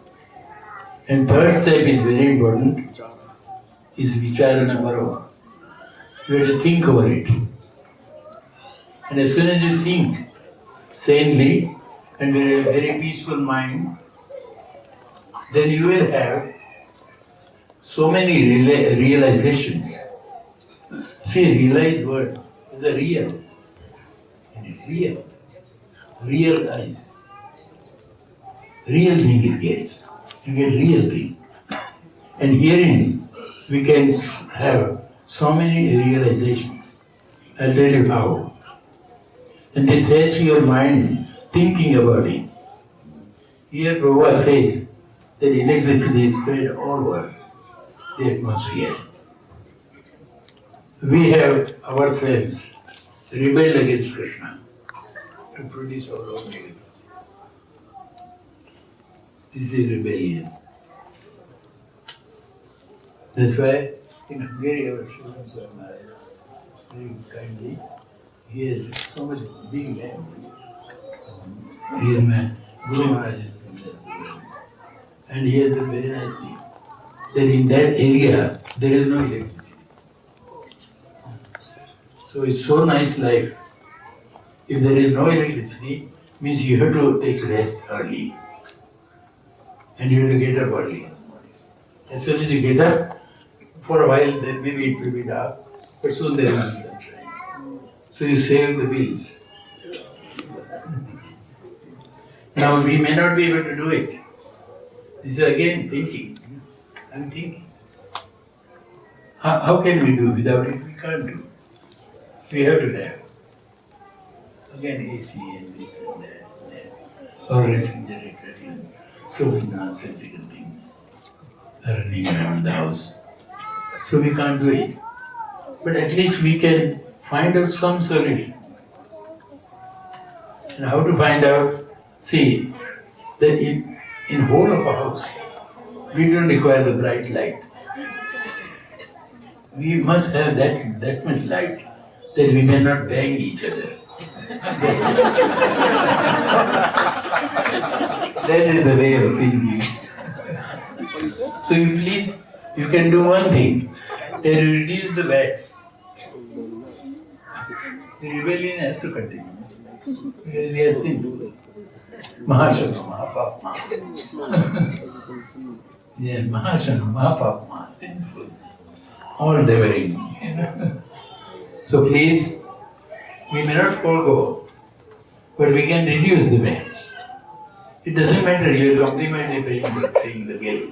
And third step is very important, is Vicharana Bharo. You have to think over it. And as soon as you think sanely and with a very peaceful mind, then you will have so many realizations. See, realized word is a real. Real eyes. Real thing it gets. You get real thing. And herein we can have so many realizations. I'll tell you how. And this sets your mind thinking about it. Here Prabhu says that electricity is spread all over the atmosphere. We have ourselves rebelled against Krishna to produce our own electricity. This is rebellion. That's why in Hungary our students are married very kindly. He has so much big land. He is my Guru Maharaj. And he has a very nice thing. That in that area there is no electricity. So it's so nice life. If there is no electricity, means you have to take rest early. And you have to get up early. As soon as you get up, for a while then maybe it will be dark, but soon there will be sunshine. So you save the bills. Now we may not be able to do it. This is again thinking. I'm thinking. How can we do without it? We can't do. We have to have. Again AC and this and that and that. Or refrigerators and so many nonsensical things are running around the house. So we can't do it. But at least we can find out some solution. And how to find out? see that in whole of a house, we don't require the bright light. We must have that much light that we may not bang each other. That is the way of thinking. So you can do one thing, that you reduce the bats. The rebellion has to continue. Because we are sinful. Mahashana, Mahapapma. Yeah, Mahashana, Mahapapma, sinful. All devouring. So please, we may not forego, but we can reduce the bats. It doesn't matter, you are complimentally paying the bill.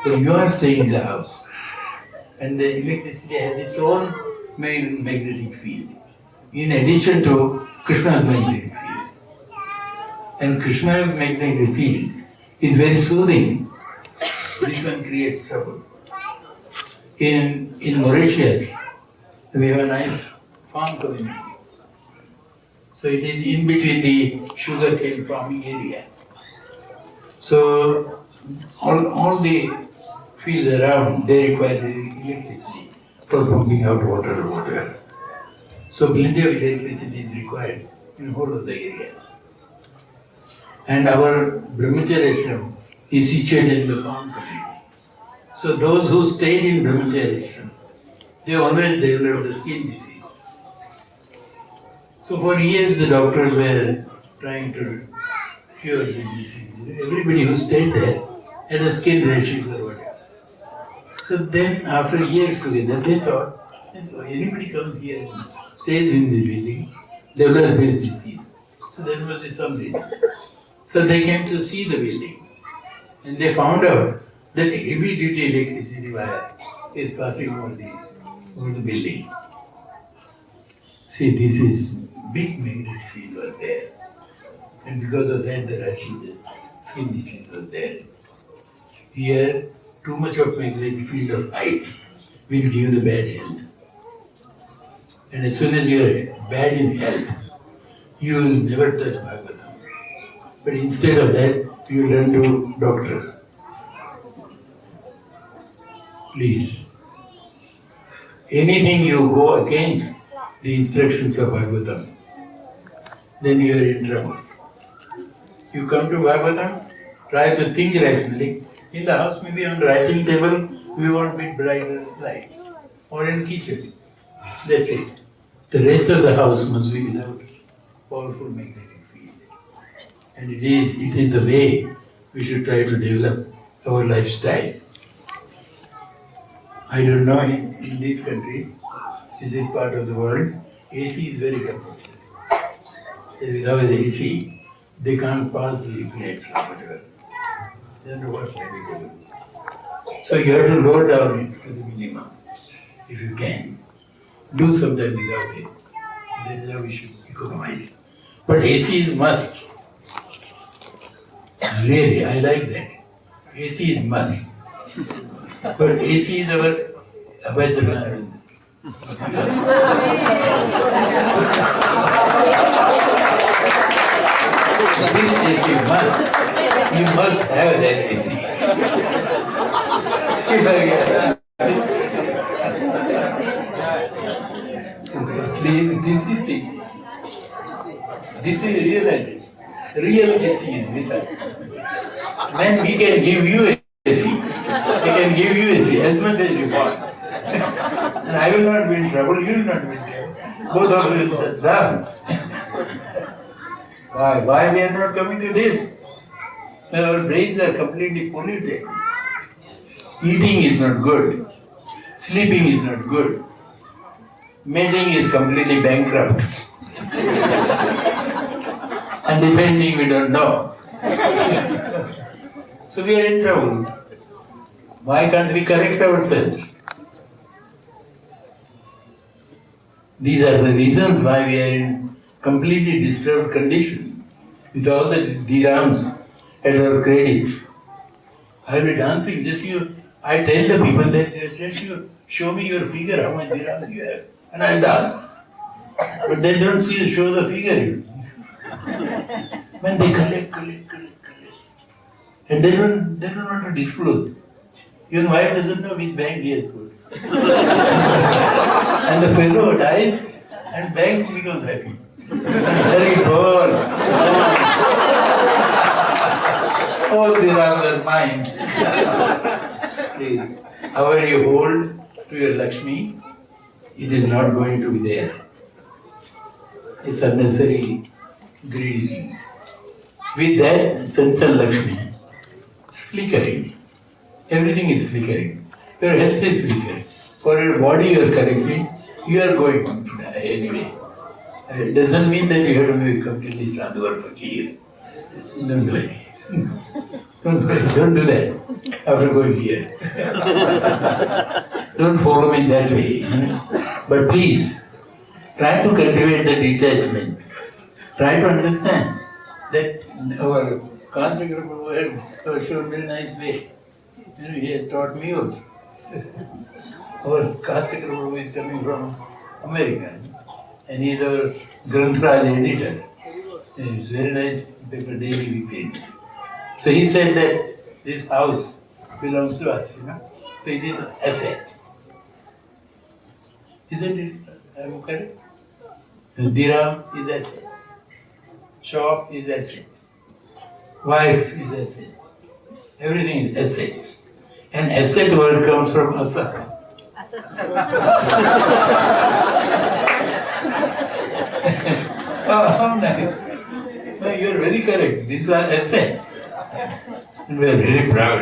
But you are staying in the house. And the electricity has its own magnetic field. In addition to Krishna's magnetic field. And Krishna's magnetic field is very soothing. This one creates trouble. In Mauritius, we have a nice farm community. So it is in between the sugarcane farming area. So all the fields around, they require electricity for pumping out water. So plenty of electricity is required in the whole of the area. And our Brahmacharya ashram is situated in the farm community. So those who stayed in Brahmacharya ashram, they always developed the skin disease. So for years the doctors were trying to cure the disease. Everybody who stayed there had a skin rashes or whatever. So then after years together, they thought, anybody comes here and stays in the building, develops this disease. So there must be some reason. So they came to see the building and they found out that heavy duty electricity wire is passing over the building. See, this is big magnetic field was there. And because of that the rashes, skin disease was there. Here, too much of magnetic field of height will give you the bad health. And as soon as you are bad in health, you will never touch Bhagavatam. But instead of that, you run to doctor. Please. Anything you go against the instructions of Bhagavatam, then you are in trouble. You come to Bhagavatam, try to think rationally. In the house, maybe on writing table, we want bit brighter light. Or in kitchen. That's it. The rest of the house must be without powerful magnetic field. And it is the way we should try to develop our lifestyle. I don't know in these countries, in this part of the world, AC is very compulsory. Without the AC, they can't pass the plates or whatever. They don't know what can be done. So you have to lower down it to the minimum, if you can. Do something without it. That is how we should economize. But AC is must. Really, I like that. AC is must. But AC is our Abhajana. This AC must. You must have that AC. This is real. Real AC is with us. Then we can give you AC. We can give you AC as much as you want. And I will not be in trouble, you will not be in trouble. Both of you will just dance. Why we are not coming to this? Our brains are completely polluted. Eating is not good. Sleeping is not good. Mating is completely bankrupt. And depending, we don't know. So we are in trouble. Why can't we correct ourselves? These are the reasons why we are in completely disturbed condition. With all the dirhams at our credit. I'll be dancing, I tell the people that just you show me your figure, how much dirhams you have, and I'll dance. But they don't show the figure. When they collect. And they don't want to disclose. Even wife doesn't know which bank he has put. And the fellow dies and bank becomes happy. Very poor. All the rounds are mine. Please, however you hold to your Lakshmi, it is not going to be there. It's unnecessary greed. With that sense of Lakshmi, it's flickering. Everything is flickering. Your health is flickering. For your body you are correcting, you are going to die anyway. It doesn't mean that you have to be completely sadhu or fakir. Don't do it. Don't do that after going here. Don't follow me that way. But please, try to cultivate the detachment. Try to understand that our Kanchakra Prabhu has shown very nice way. He has taught me also. Our Kanchakra Prabhu is coming from America and he is our Granth editor. It's very nice paper daily we print. So he said that this house belongs to us, So it is an asset. Isn't it? Am I correct? Dirham is asset. Shop is asset. Wife is asset. Everything is assets. And asset word comes from asat. How nice. No, you are very correct. These are assets. And we are very proud,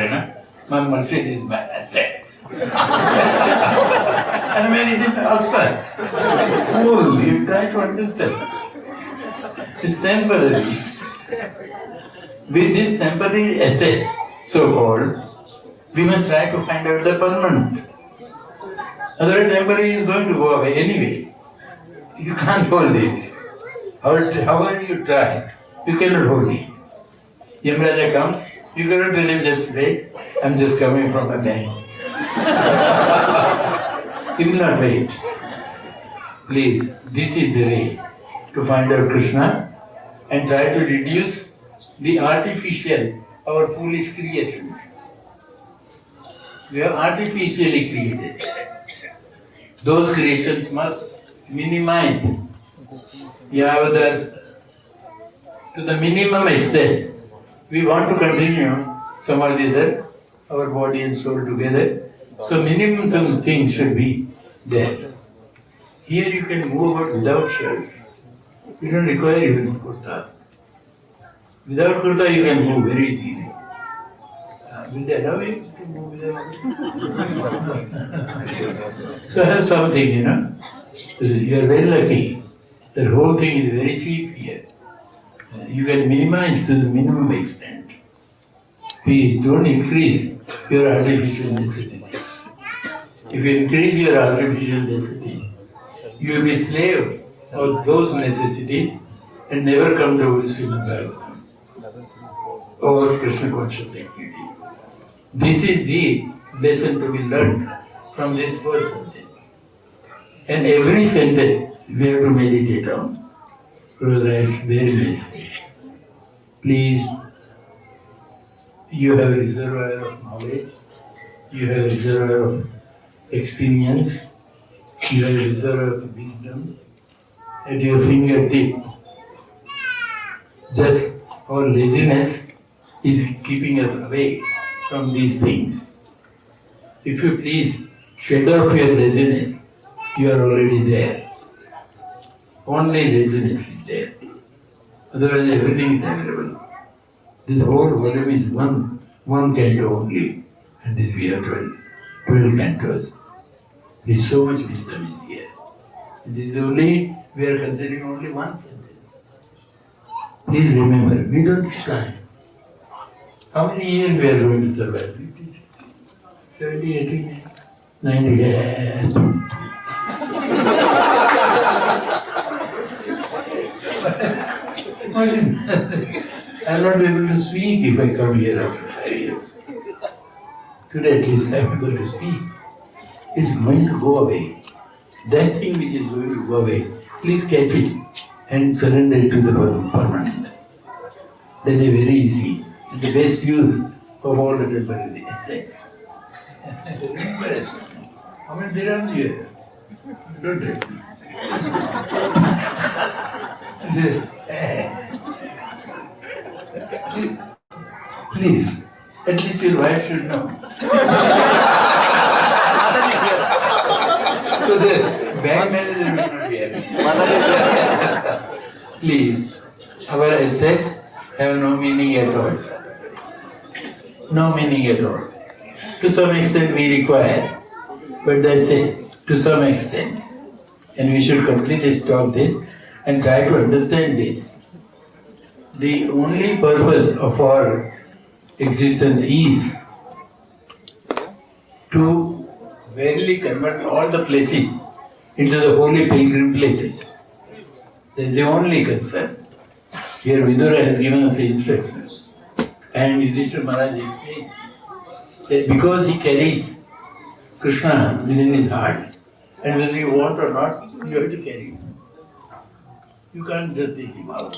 My Mercedes is my asset. And when it is asset, oh, you try to understand. It's temporary. With these temporary assets, so-called, we must try to find out the permanent. Otherwise, temporary is going to go away anyway. You can't hold it. However you try, you cannot hold it. Yamraja comes, you cannot tell him just wait, I'm just coming from a bank. He will not wait. Please, this is the way to find out Krishna and try to reduce the artificial, our foolish creations. We are artificially created. Those creations must minimize. To the minimum extent. We want to continue some or the other, our body and soul together. So minimum things should be there. Here you can move about without shirts. You don't require even kurta. Without kurta you can move very easily. Will they allow you to move without? So have something, You are very lucky. The whole thing is very cheap here. You can minimize to the minimum extent. Please don't increase your artificial necessities. If you increase your artificial necessities, you will be slave of those necessities and never come to Srimad Bhagavatam or Krishna conscious activity. This is the lesson to be learned from this first sentence. And every sentence we have to meditate on. Prabhu writes very nicely. Please, you have a reservoir of knowledge, you have a reservoir of experience, you have a reservoir of wisdom at your fingertip. Just our laziness is keeping us away from these things. If you please shed off your laziness, you are already there. Only laziness is there. Otherwise everything is available. This whole volume is one canto only. And this we have 12 cantos. There is so much wisdom is here. And this is only, we are considering only one sentence. Please remember, we don't have time. How many years we are going to survive? 50, 60, 70, 80, 90 years. I'm not able to speak if I come here after 5 years. Today at least I'm able to speak. It's going to go away. That thing which is going to go away, please catch it and surrender it to the permanent. That is very easy. The best use of all the temporary assets. Remember assets. How many dirhams you have? Don't drink. Please, at least your wife should know. So the bank manager will not be happy. Please, our assets have no meaning at all. No meaning at all. To some extent we require, but that's it, to some extent. And we should completely stop this and try to understand this. The only purpose of our existence is to verily convert all the places into the holy pilgrim places. That is the only concern. Here Vidura has given us the instructions. And Yudhishthira Maharaj explains that because he carries Krishna within his heart, and whether you want or not, you have to carry him. You can't just take him out.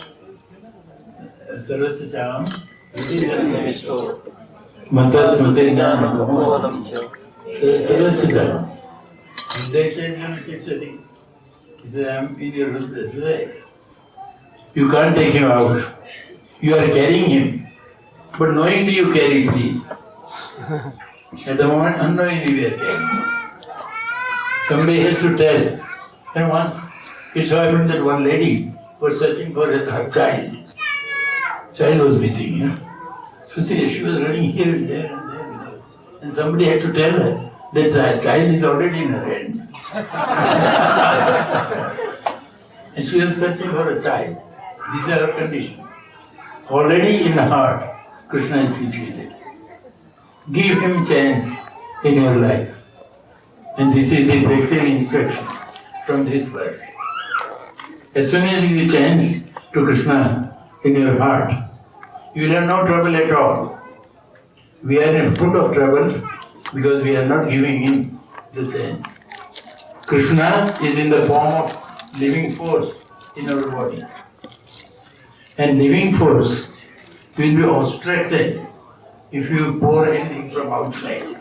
Sarvasya Charan, Matas Materinam, Sarvasya Charan. They said, he said, I am in your Hridaya. You can't take him out. You are carrying him. But knowingly you carry, please. At the moment, unknowingly we are carrying. Somebody has to tell. And once it so happened that one lady was searching for her child. Child was missing, So she was running here and there and there and there. And somebody had to tell her that the child is already in her hands. And she was searching for a child. These are her conditions. Already in the heart, Krishna is situated. Give him chance in your life. And this is the practical instruction from this verse. As soon as you change to Krishna in your heart, you will have no trouble at all. We are in full of trouble because we are not giving him the sense. Krishna is in the form of living force in our body. And living force will be obstructed if you pour anything from outside.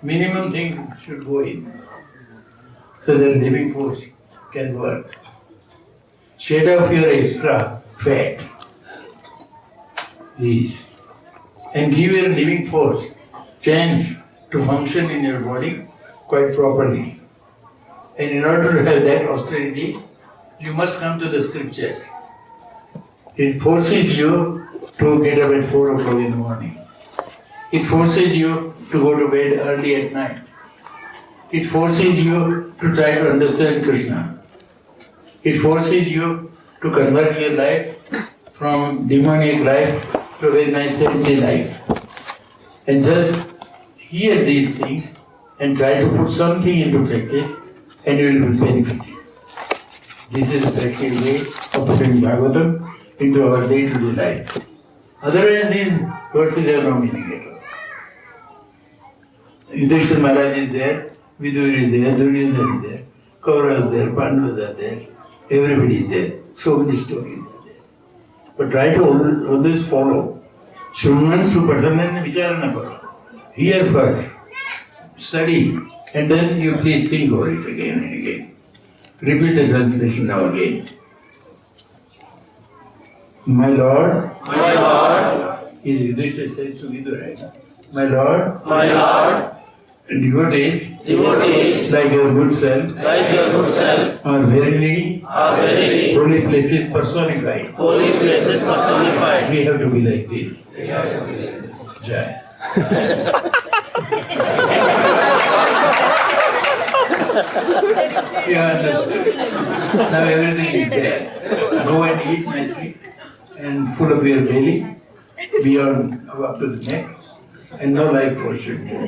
Minimum things should go in so that living force can work. Shed off your extra fat, please, and give your living force chance to function in your body quite properly. And in order to have that austerity, you must come to the scriptures. It forces you to get up at 4 o'clock in the morning. It forces you to go to bed early at night. It forces you to try to understand Krishna. It forces you to convert your life from demonic life to a very nice healthy life. And just hear these things and try to put something into practice and you will be benefited. This is the practical way of putting Bhagavatam into our day-to-day life. Otherwise these verses have no meaning at all. Yudhishthira Maharaj is there, Vidura is there, Duryodhana is there, Kauravas is there, Pandavas are there, everybody is there, so many stories are there. But try to always follow. Shruman Supatanan Vicharana Karo. Hear first, study, and then you please think over it again and again. Repeat the translation now again. My Lord, Yudhishthira says to Vidura, my Lord, devotees, like your good self, are verily holy places personified. We have to be like this. Jai. Now everything is there. Go and eat nicely and full of your belly, beyond up to the neck, and no life force should go.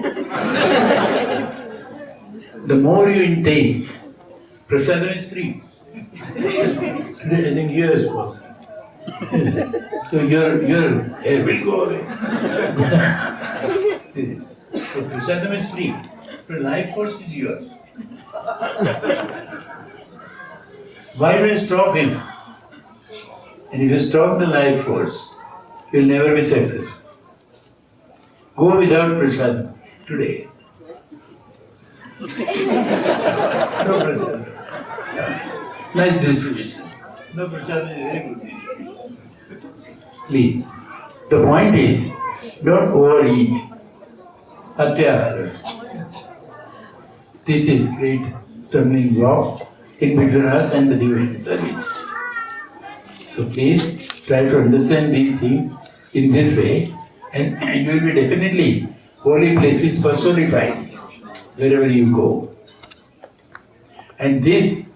The more you intake, prasadam is free. Today I think here is possible. So your hair will go away. So prasadam is free, but life force is yours. Why do you stop him? And if you stop the life force, you'll never be successful. Go without prasad today. No prasad. Nice distribution. No prasad is very good distribution. Please. The point is, don't overeat. Atyahara. This is great stumbling block in between us and the devotional service. So please try to understand these things in this way, and you will be definitely holy places personified wherever you go. And this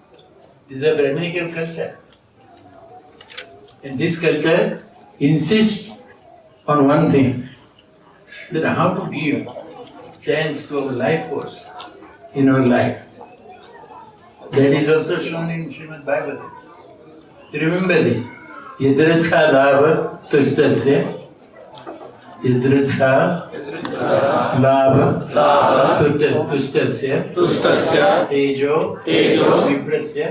is a Brahminical culture. And this culture insists on one thing, that how to give chance to our life force in our life. That is also shown in Srimad Bhagavatam. Remember this. Yadracha labha tushtasya. Yadracha labha tushtasya. Tejo viprasya.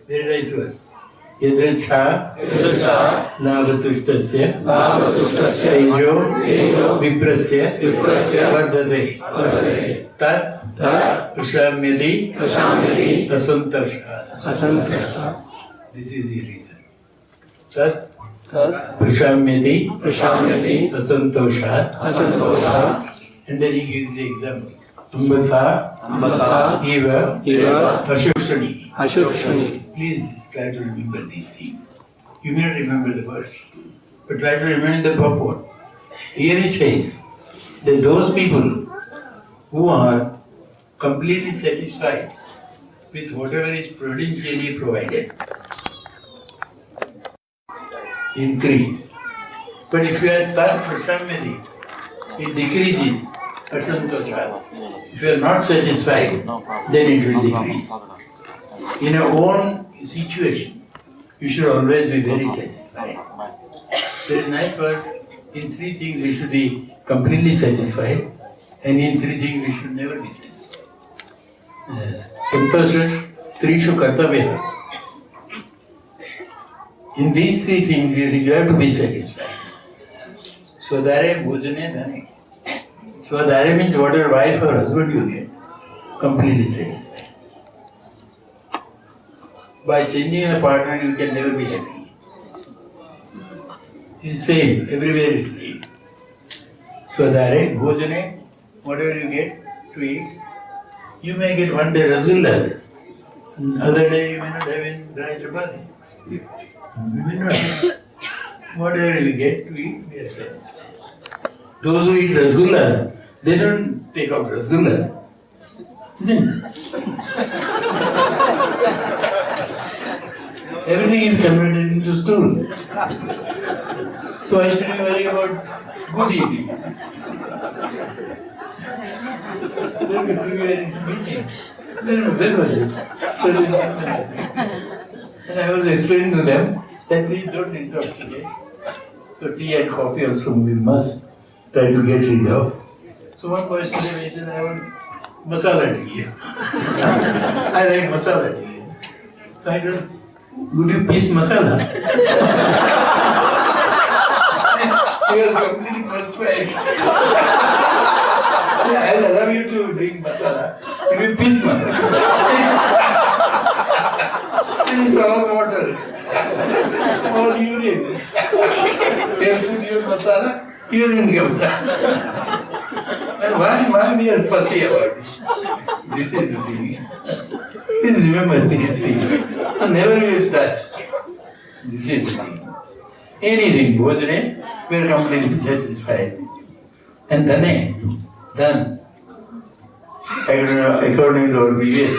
Very nice words. Yadracha labha tushtasya. Tejo viprasya. Vardhate. Tat prashamyati asantosha. This is the reason. Tat prashamyati asantosha. And then he gives the example. Ambasa eva ashukshani. Please try to remember these things. You may not remember the verse, but try to remember the purport. Here he says that those people who are completely satisfied with whatever is prudentially provided increase. But if you are tat prashamyati, it decreases. Asantosha. If you are not satisfied, then it will decrease. In your own situation, you should always be very satisfied. There is a nice verse, in three things we should be completely satisfied, and in three things we should never be satisfied. Yes. Santosha trishu kartavya. In these three things you have to be satisfied. Swadare bhojane dhane. Swadare means whatever wife or husband you get, completely satisfied. By changing a partner you can never be happy. It's same, everywhere it's same. Swadare bhojane, whatever you get to eat, you may get one day rasgullas, other day you may not have any dry chapati. You may not have. Whatever you get to eat, we are satisfied. Those who eat rasgullas, they don't take out rasgullas, isn't it? Everything is converted into stool. So I should be worried about good eating. Then we were in meeting. When was it? And I was explaining to them that please don't intoxicate. So tea and coffee also we must try to get rid of. So one boy today said, I want masala tea. I like masala tea. So I told, would you piece masala? He was completely persuaded. I'll allow you to drink masala if you piece masala. It is all water, all urine. They'll put your masala, urine comes out. And why we are fussy about this? This is the thing. Please remember these things. So never we will touch. This is the thing. Anything, bhojane, we are completely satisfied. And done. According to our previous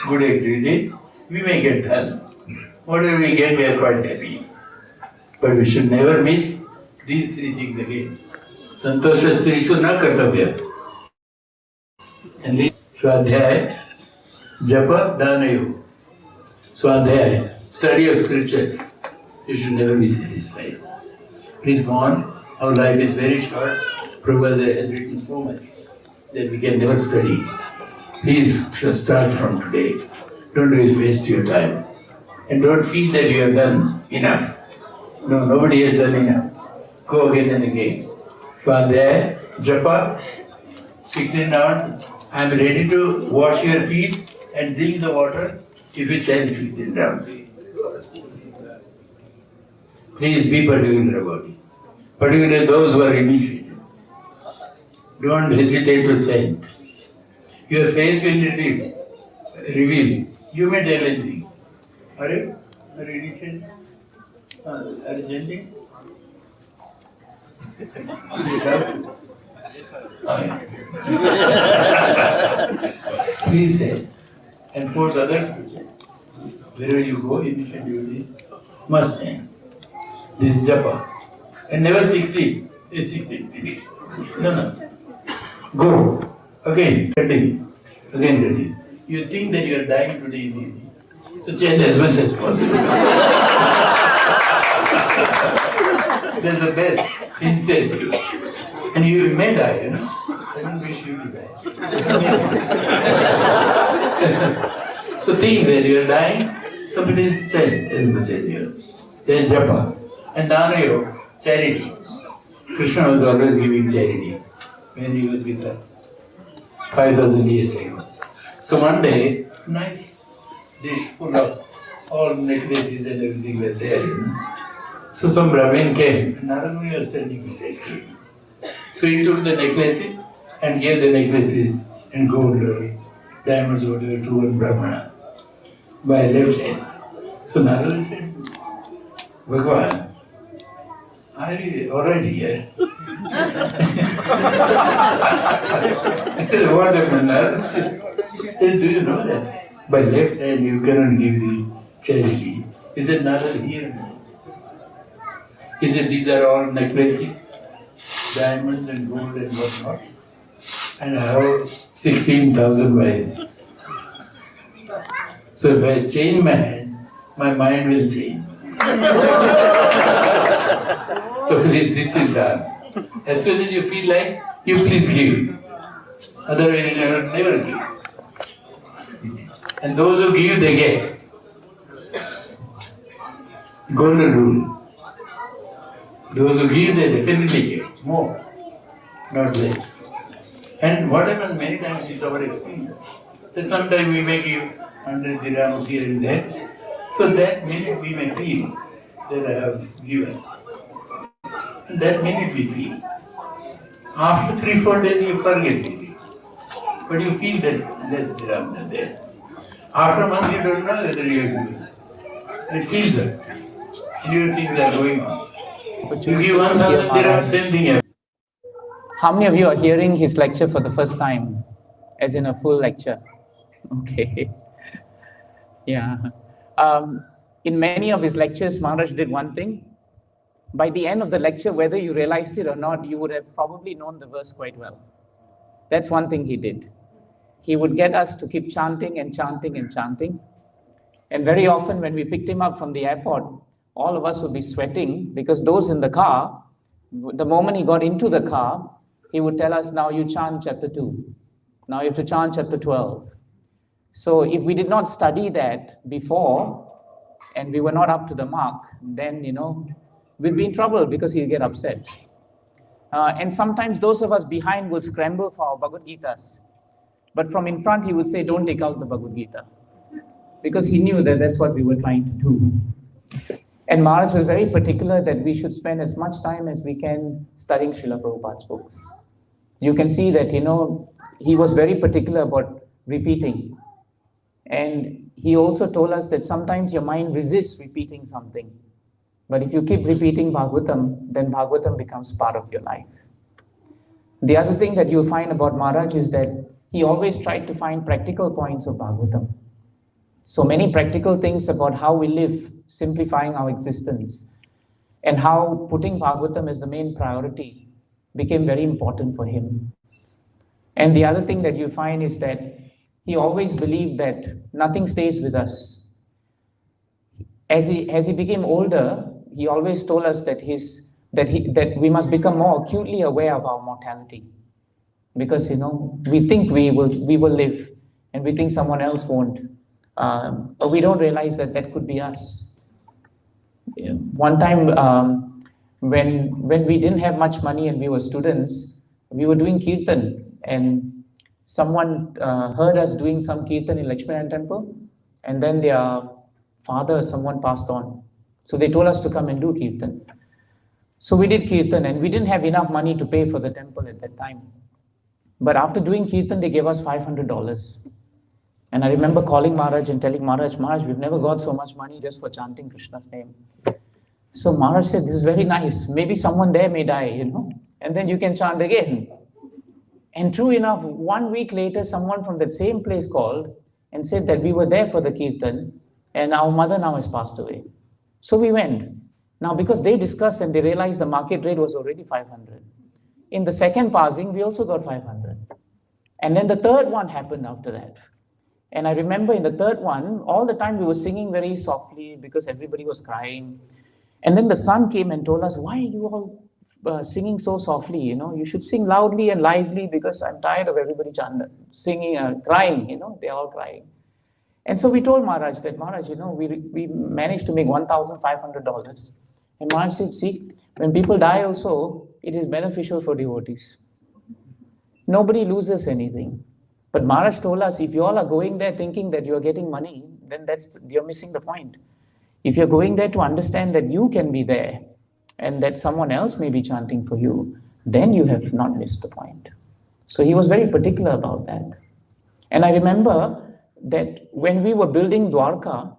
good activity, we may get done. Whatever we get, we are quite happy. But we should never miss these three things again. Santosha strishu na kartavya. And this Swadhyaya, Japa, Danayo. Swadhyaya, study of scriptures. You should never be satisfied. Please go on. Our life is very short. Prabhu has written so much that we can never study. Please start from today. Don't waste your time. and don't feel that you have done enough. No, nobody has done enough. Go again and again. Swadhyaya, japa, sitting down. I am ready to wash your feet and drink the water if it says sitting down. Please be particular about it. Particularly those who are initiated. Don't hesitate to chant. Your face will reveal. You may tell anything. Are you initiated? Are you chanting? Please say, and force others to chant. Wherever you go, initiate duty must chant. This is japa. And never 16. It's 16. Finish. No. Go. Again, 30. Again, 30. You think that you are dying today in the evening. So chant as much as possible. That's the best incentive. And you may die, I don't wish you to die. So think that you are dying, so please chant as much as you are. There's japa. And dana yoga, charity. Krishna was always giving charity when he was with us, 5,000 years ago. So one day, nice dish full of all necklaces and everything were there. So some Brahmin came, and Narayana was standing beside him. So he took the necklaces and gave the necklaces and gold or diamonds, whatever, to one Brahmana by left hand. So Narayana said, Bhagavan, are you already here? What happened? Do you know that? By left hand you cannot give the charity. Is that Narayana here? He said, these are all necklaces, diamonds and gold and whatnot. And I have 16,000 wives. So if I change my hand, my mind will change. So this is done. As soon as you feel like, you please give. Otherwise you will never give. And those who give, they get. Golden rule. Those who give, they definitely get more, not less. And what happens many times is our experience. That sometimes we may give 100 dirhams here and there. So that minute we may feel that I have given. And that minute we feel. After 3-4 days you forget it. But you feel that less dirhams are there. After a month you don't know whether you have given. It feels that. New things are going on. But you give 1,000 dirhams, same thing happens. How many of you are hearing his lecture for the first time? As in a full lecture? Okay. Yeah. In many of his lectures, Maharaj did one thing. By the end of the lecture, whether you realized it or not, you would have probably known the verse quite well. That's one thing he did. He would get us to keep chanting and chanting and chanting. And very often when we picked him up from the airport, all of us would be sweating because those in the car, the moment he got into the car, he would tell us, now you chant chapter 2. Now you have to chant chapter 12. So if we did not study that before, and we were not up to the mark, then, we'd be in trouble because he'll get upset. And sometimes those of us behind will scramble for our Bhagavad Gitas. But from in front, he would say, don't take out the Bhagavad Gita. Because he knew that that's what we were trying to do. And Maharaj was very particular that we should spend as much time as we can studying Srila Prabhupada's books. You can see that, he was very particular about repeating. And he also told us that sometimes your mind resists repeating something. But if you keep repeating Bhagavatam, then Bhagavatam becomes part of your life. The other thing that you'll find about Maharaj is that he always tried to find practical points of Bhagavatam. So many practical things about how we live, simplifying our existence, and how putting Bhagavatam as the main priority became very important for him. And the other thing that you find is that he always believed that nothing stays with us. As he became older, he always told us that we must become more acutely aware of our mortality. Because we think we will live, and we think someone else won't. But we don't realize that that could be us. One time, when we didn't have much money and we were students, we were doing kirtan, and someone heard us doing some kirtan in Lakshmanaran temple, and then their father, someone passed on. So they told us to come and do kirtan. So we did kirtan, and we didn't have enough money to pay for the temple at that time. But after doing kirtan, they gave us $500. And I remember calling Maharaj and telling Maharaj, we've never got so much money just for chanting Krishna's name. So Maharaj said, this is very nice. Maybe someone there may die, and then you can chant again. And true enough, 1 week later, someone from that same place called and said that we were there for the kirtan, and our mother now has passed away. So we went. Now, because they discussed and they realized the market rate was already 500. In the second passing, we also got 500. And then the third one happened after that. And I remember in the third one, all the time we were singing very softly because everybody was crying. And then the son came and told us, why are you all singing so softly? You should sing loudly and lively because I'm tired of everybody singing, crying, they're all crying. And so we told Maharaj that, Maharaj, we managed to make $1,500. And Maharaj said, see, when people die also, it is beneficial for devotees. Nobody loses anything. But Maharaj told us, if you all are going there thinking that you are getting money, then you're missing the point. If you're going there to understand that you can be there and that someone else may be chanting for you, then you have not missed the point. So he was very particular about that. And I remember that when we were building Dwarka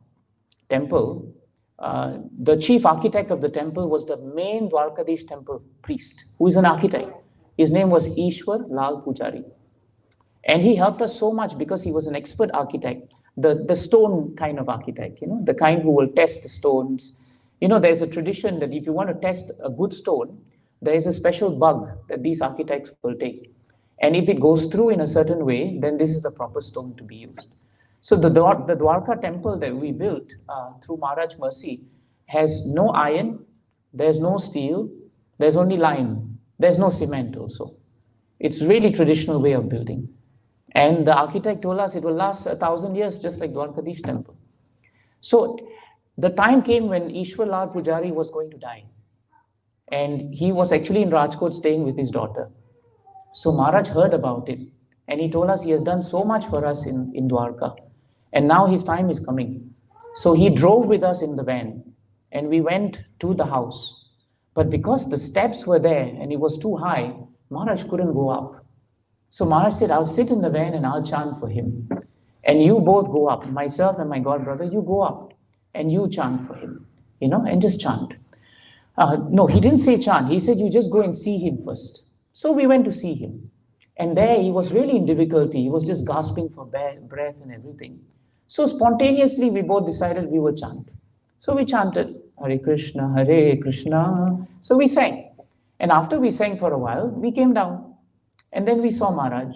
temple, the chief architect of the temple was the main Dwarkadish temple priest, who is an architect. His name was Ishwar Lal Pujari. And he helped us so much because he was an expert architect, the stone kind of architect, the kind who will test the stones. There's a tradition that if you want to test a good stone, there is a special bug that these architects will take. And if it goes through in a certain way, then this is the proper stone to be used. So the Dwarka temple that we built through Maharaj Mercy has no iron, there's no steel, there's only lime, there's no cement also. It's really traditional way of building. And the architect told us it will last 1,000 years, just like Dwarkadish temple. So the time came when Ishwar Lal Pujari was going to die. And he was actually in Rajkot staying with his daughter. So Maharaj heard about it. And he told us he has done so much for us in Dwarka. And now his time is coming. So he drove with us in the van. And we went to the house. But because the steps were there and it was too high, Maharaj couldn't go up. So Maharaj said, I'll sit in the van and I'll chant for him. And you both go up, myself and my god brother, you go up and you chant for him, and just chant. No, he didn't say chant. He said, you just go and see him first. So we went to see him. And there he was really in difficulty. He was just gasping for breath and everything. So spontaneously, we both decided we would chant. So we chanted, Hare Krishna, Hare Krishna. So we sang. And after we sang for a while, we came down. And then we saw Maharaj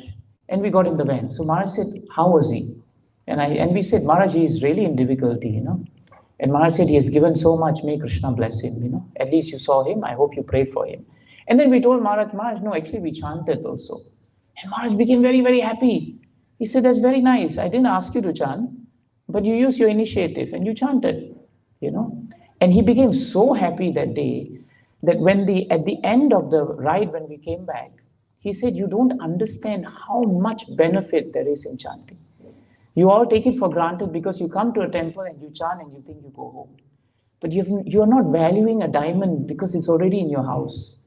and we got in the van. So Maharaj said, how was he? And we said, Maharaj, he is really in difficulty, And Maharaj said, he has given so much, may Krishna bless him, At least you saw him, I hope you prayed for him. And then we told Maharaj, no, actually we chanted also. And Maharaj became very, very happy. He said, that's very nice. I didn't ask you to chant, but you used your initiative and you chanted, And he became so happy that day that at the end of the ride, when we came back, he said, you don't understand how much benefit there is in chanting. You all take it for granted because you come to a temple and you chant and you think you go home. But you're not valuing a diamond because it's already in your house.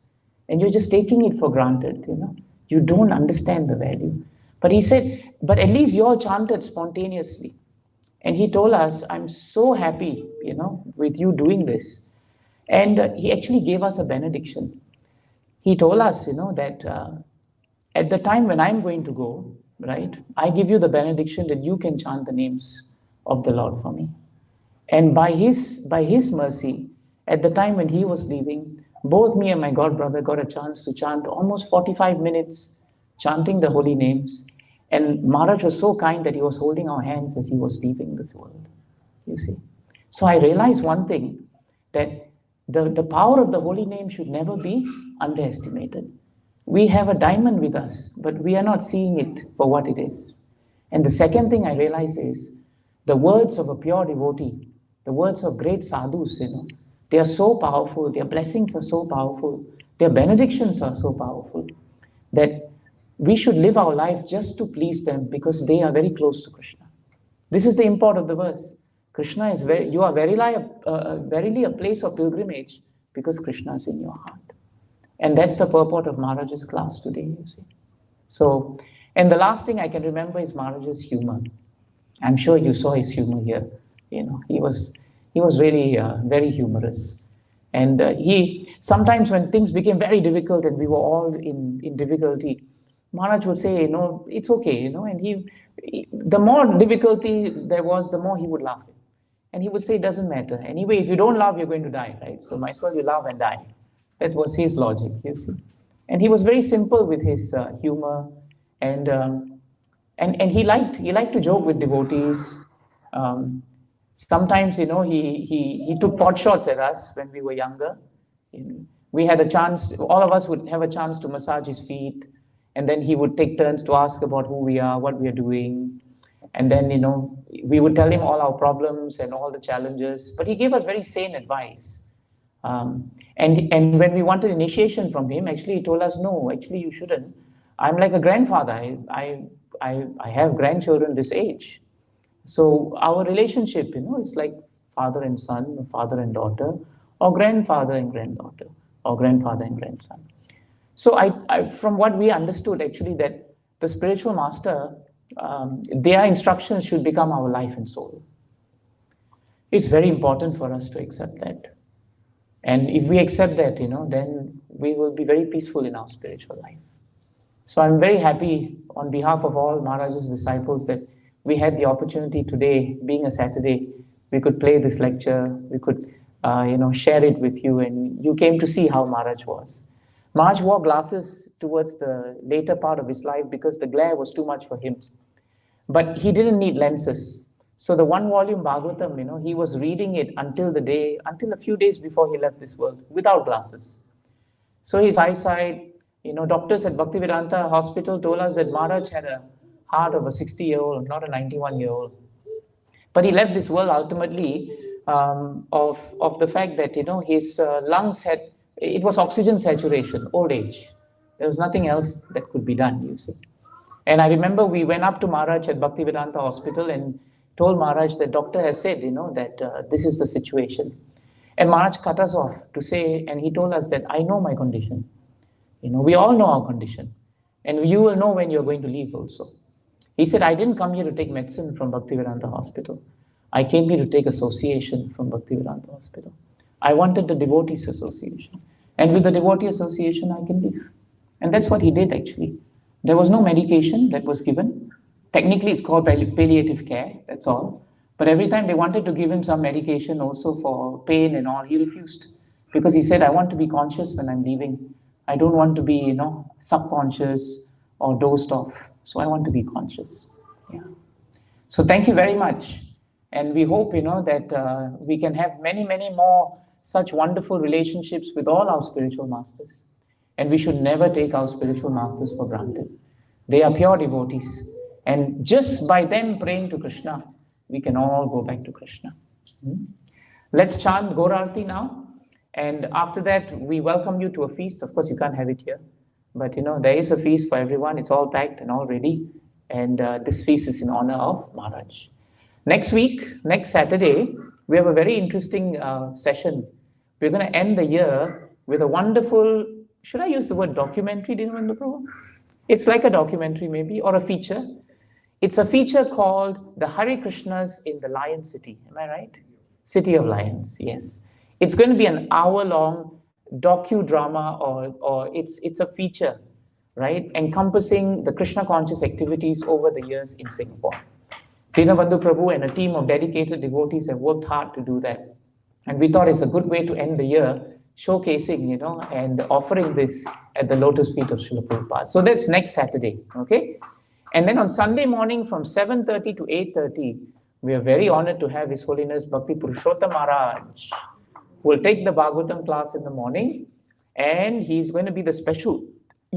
And you're just taking it for granted, You don't understand the value. But he said, but at least you all chanted spontaneously. And he told us, I'm so happy, with you doing this. And he actually gave us a benediction. He told us, that at the time when I'm going to go, right, I give you the benediction that you can chant the names of the Lord for me. And by his mercy, at the time when he was leaving, both me and my god brother got a chance to chant almost 45 minutes, chanting the holy names. And Maharaj was so kind that he was holding our hands as he was leaving this world, you see. So I realized one thing, that the power of the holy name should never be underestimated. We have a diamond with us, but we are not seeing it for what it is. And the second thing I realized is the words of a pure devotee, the words of great sadhus, they are so powerful, their blessings are so powerful, their benedictions are so powerful, that we should live our life just to please them because they are very close to Krishna. This is the import of the verse. Krishna is you are verily a place of pilgrimage because Krishna is in your heart. And that's the purport of Maharaj's class today, you see. So, and the last thing I can remember is Maharaj's humor. I'm sure you saw his humor here. He was really very humorous. And he sometimes when things became very difficult and we were all in difficulty, Maharaj would say, it's okay, and the more difficulty there was, the more he would laugh. And he would say, it doesn't matter. Anyway, if you don't laugh, you're going to die, right? So might as well you laugh and die. That was his logic, you see. And he was very simple with his humor, and he liked to joke with devotees. Sometimes, he took pot shots at us when we were younger. We had a chance, all of us would have a chance to massage his feet, and then he would take turns to ask about who we are, what we are doing. And then, we would tell him all our problems and all the challenges, but he gave us very sane advice. And when we wanted initiation from him, actually he told us, no, actually you shouldn't. I'm like a grandfather. I have grandchildren this age. So our relationship, is like father and son, or father and daughter, or grandfather and granddaughter, or grandfather and grandson. So I from what we understood actually that the spiritual master, their instructions should become our life and soul. It's very important for us to accept that. And if we accept that, then we will be very peaceful in our spiritual life. So I'm very happy on behalf of all Maharaj's disciples that we had the opportunity today, being a Saturday, we could play this lecture, we could share it with you, and you came to see how Maharaj was. Maharaj wore glasses towards the later part of his life because the glare was too much for him. But he didn't need lenses. So the one volume Bhagavatam, he was reading it until a few days before he left this world, without glasses. So his eyesight, doctors at Bhaktivedanta Hospital told us that Maharaj had a heart of a 60-year-old, not a 91-year-old. But he left this world ultimately of the fact that, his lungs it was oxygen saturation, old age. There was nothing else that could be done, you see. And I remember we went up to Maharaj at Bhaktivedanta Hospital and told Maharaj that doctor has said, that this is the situation. And Maharaj cut us off to say, and he told us that I know my condition. We all know our condition. And you will know when you're going to leave also. He said, I didn't come here to take medicine from Bhaktivedanta Hospital. I came here to take association from Bhaktivedanta Hospital. I wanted the devotees association. And with the devotee association, I can live. And that's what he did actually. There was no medication that was given. Technically, it's called palliative care, that's all. But every time they wanted to give him some medication also for pain and all, he refused. Because he said, I want to be conscious when I'm leaving. I don't want to be, subconscious or dozed off. So I want to be conscious. Yeah. So thank you very much. And we hope, that we can have many, many more such wonderful relationships with all our spiritual masters. And we should never take our spiritual masters for granted. They are pure devotees. And just by them praying to Krishna, we can all go back to Krishna. Let's chant Gaurarti now. And after that, we welcome you to a feast. Of course, you can't have it here. But, there is a feast for everyone. It's all packed and all ready. And this feast is in honor of Maharaj. Next week, next Saturday, we have a very interesting session. We're going to end the year with a wonderful, should I use the word documentary, Dinavendra Prabhu? It's like a documentary maybe, or a feature. It's a feature called The Hare Krishnas in the Lion City. Am I right? City of Lions, yes. It's going to be an hour-long docudrama or it's a feature, right? Encompassing the Krishna conscious activities over the years in Singapore. Dinabandhu Prabhu and a team of dedicated devotees have worked hard to do that. And we thought it's a good way to end the year showcasing, and offering this at the lotus feet of Srila Prabhupada. So that's next Saturday, okay? And then on Sunday morning from 7:30 to 8:30, we are very honored to have His Holiness Bhakti Purushottam Maharaj, who will take the Bhagavatam class in the morning, and he's going to be the special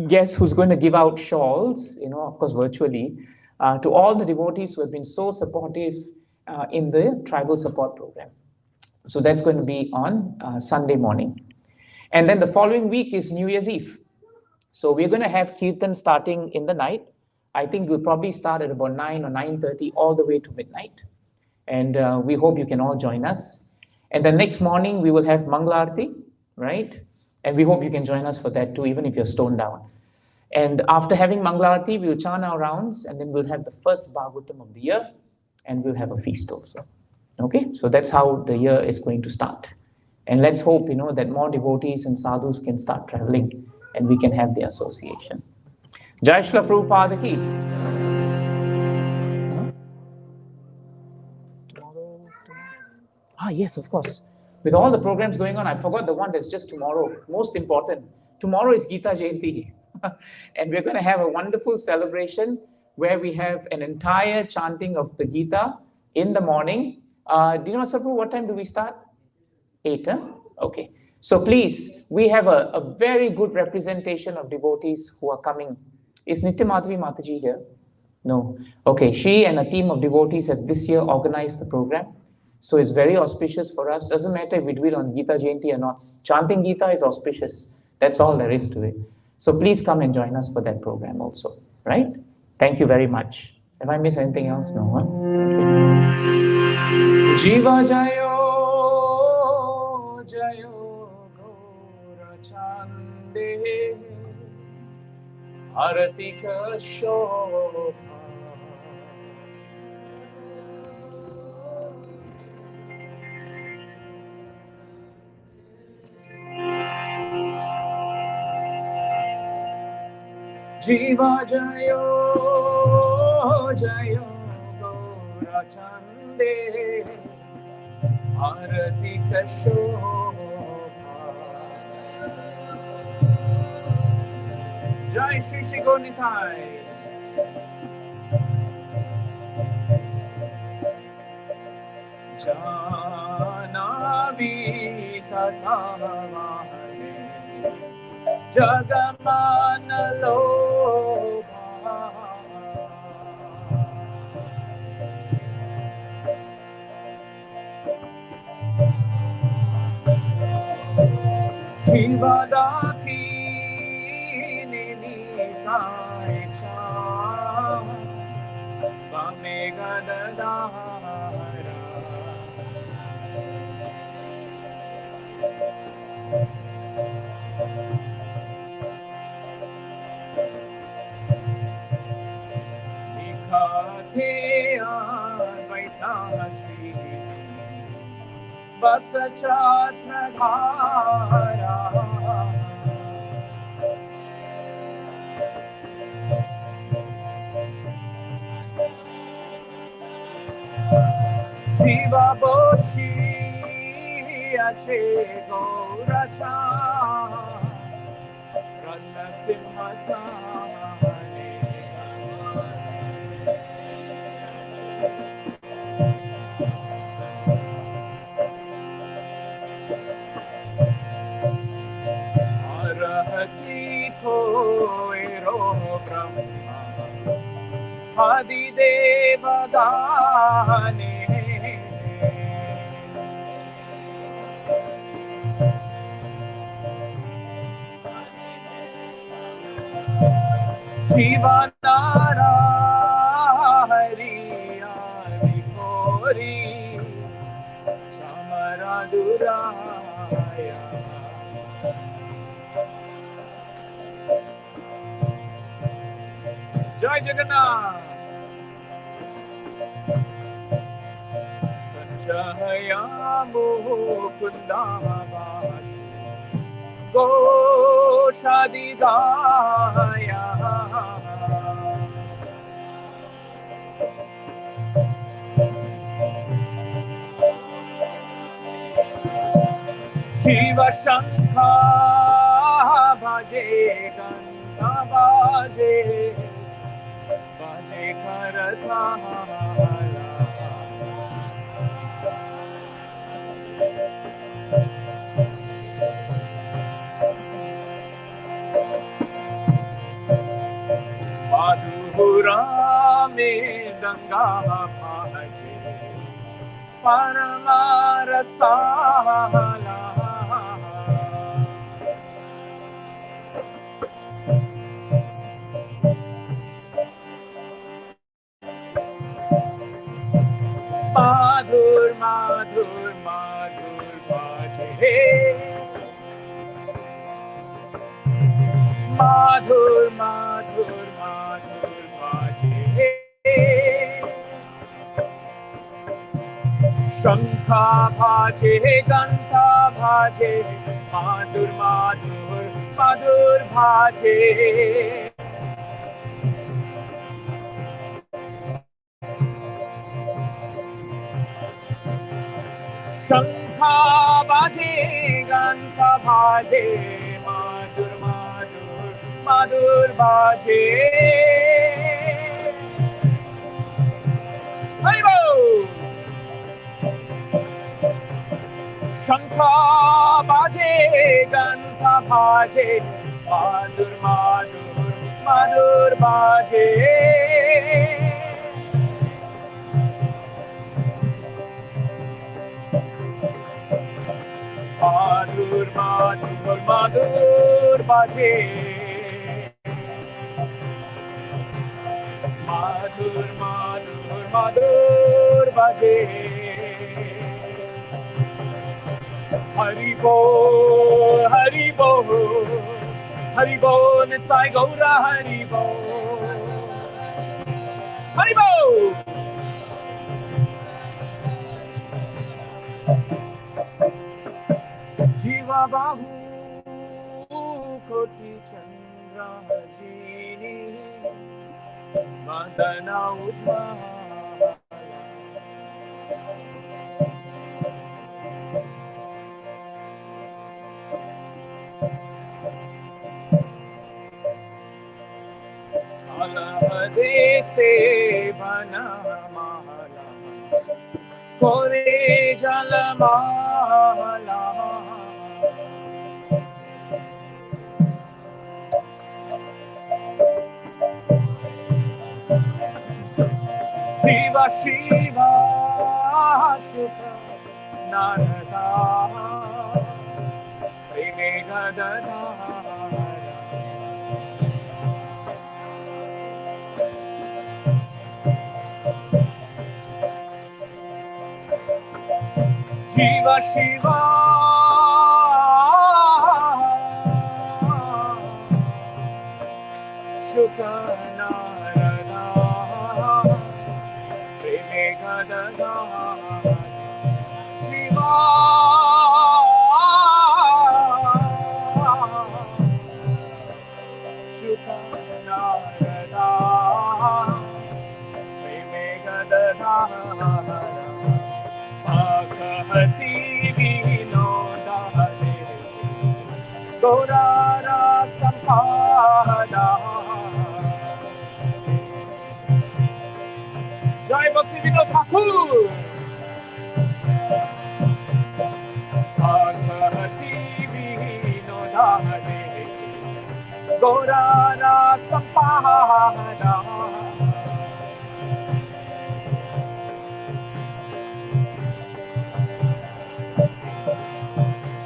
guest who's going to give out shawls, of course virtually, to all the devotees who have been so supportive in the tribal support program. So that's going to be on Sunday morning. And then the following week is New Year's Eve. So we're going to have Kirtan starting in the night. I think we'll probably start at about 9 or 9:30 all the way to midnight. And we hope you can all join us. And the next morning we will have Mangalarti, right? And we hope you can join us for that too, even if you're stoned down. And after having Mangalarti, we'll chant our rounds, and then we'll have the first Bhagavatam of the year, and we'll have a feast also. Okay, so that's how the year is going to start. And let's hope, that more devotees and sadhus can start traveling, and we can have the association. Jai Shri Prabhupada ki. Yes, of course. With all the programs going on, I forgot the one that's just tomorrow. Most important. Tomorrow is Gita Jayanti. And we're going to have a wonderful celebration where we have an entire chanting of the Gita in the morning. Do you know, Prabhu, what time do we start? 8, huh? Okay. So please, we have a very good representation of devotees who are coming. Is Nitya Madhavi Mataji here? No. Okay, she and a team of devotees have this year organized the program. So it's very auspicious for us. Doesn't matter if we do it on Gita Jayanti or not. Chanting Gita is auspicious. That's all there is to it. So please come and join us for that program also. Right? Thank you very much. Have I missed anything else? No, huh? Okay. Jiva Jayo, Jayo, Gaura Chande, Aratika Shobha. Jiva Jayo, Jayo, Gaura Chande, Aratika Shobha. Jai Shri Shri Gonitai. Janavi Tatavahane Jagamana Lobha Jivadaki Ninitai Cham Vamegadadara Nikhateya Vaitashi Vasachatradhara Jiva Boshi Ache Gauracha Ranna Simhasane Arahati Thoero Brahma Adi Devadane Jivanara Hariya Vikori Samaraduraya Jai Jagannath Sanjaya Mukundavashi Goshadidaya Jiva Shankha Bhaje Ganta Bhaje Bhaje Karathala Madhura me Ganga Bhaje Paramarasala. Madhur, madhur, madhur, bhaje. Madhur, madhur, madhur, bhaje. Shankha bhaje, ganta bhaje, madhur, madhur, madhur bhaje. Shankha bhaje, ganta bhaje, madhur, madhur, madhur bhaje. Haribo! Shankha bhaje, ganta bhaje, madhur, madhur, madhur bhaje. Madhur, madhur, madhur bhaje. Madhur, madhur, madhur bhaje. Hari bol, Hari bol, Hari bol, Nitai Gaura Hari bol, Hari bol. Jiva Bahu Koti Chandra Jini Madana Ujjvala. Alahade se bana mahala, kore jala mahala. Shiva Shiva Shukha Narada Vivegadana. Shiva Shiva Shukha Narada Vivegadana. Shiva Shukha Narada Vivegadana. Bhagavati Vinodare Gaurara Sampada. Jai Bhakti Vinod Thakur. Bhagavati Vinodare Gaurara Sampada.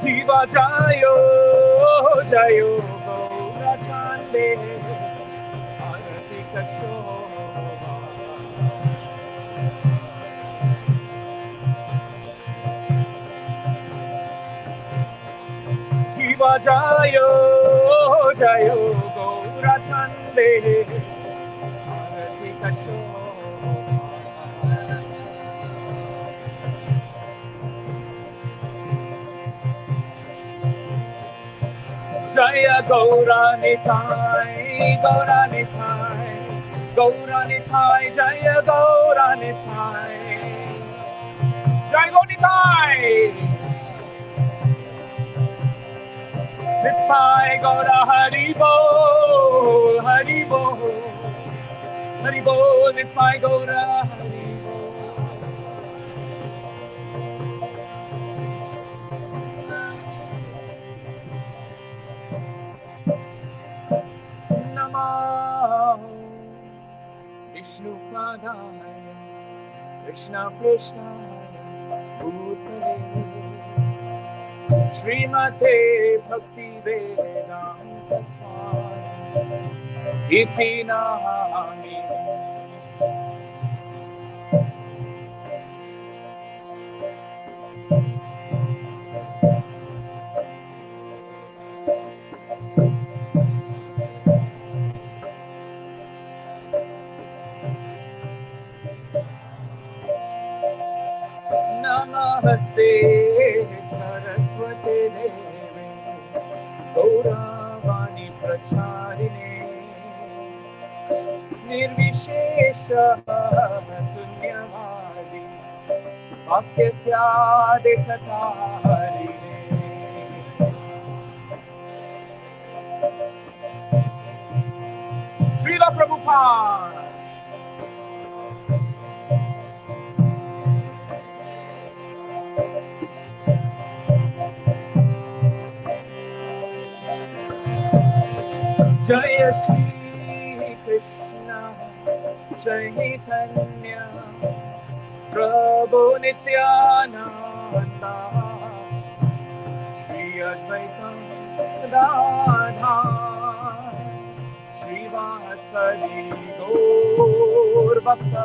Shiva Jayo, Jayo, Gaura Chande, Arati Kashoba. Shiva Jayo, Jayo, Gaura Chande, Arati Kashoba. Jaya Gaura Nitai, Gaura Nitai, Gaura Nitai, Jaya Gaura Nitai, Jaya Gaura Nitai, Nitai Gaura Hari Bol, Hari Bol, Hari Bol, Nitai Gaura Hari Bol. Namo Vishnu Padaya Krishna Krishna Bhutale Srimate Bhakti Vedanta Swami Iti Nami Namaste Saraswate Devi Gauravani Pracharine Nirvishesha Sunyavadi Vaskyatyade Satarine Srila Prabhupada Jaya Shri Krishna Chaitanya Prabhu Nityananda Shri Advaita Radha Shri Vasari Gaur Bhakta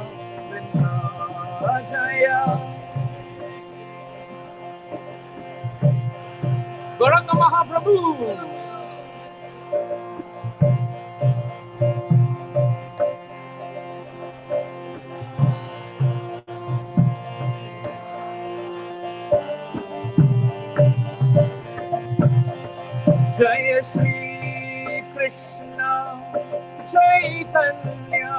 Vrinda Jaya Gauranga Mahaprabhu Jaya Shri Krishna Chaitanya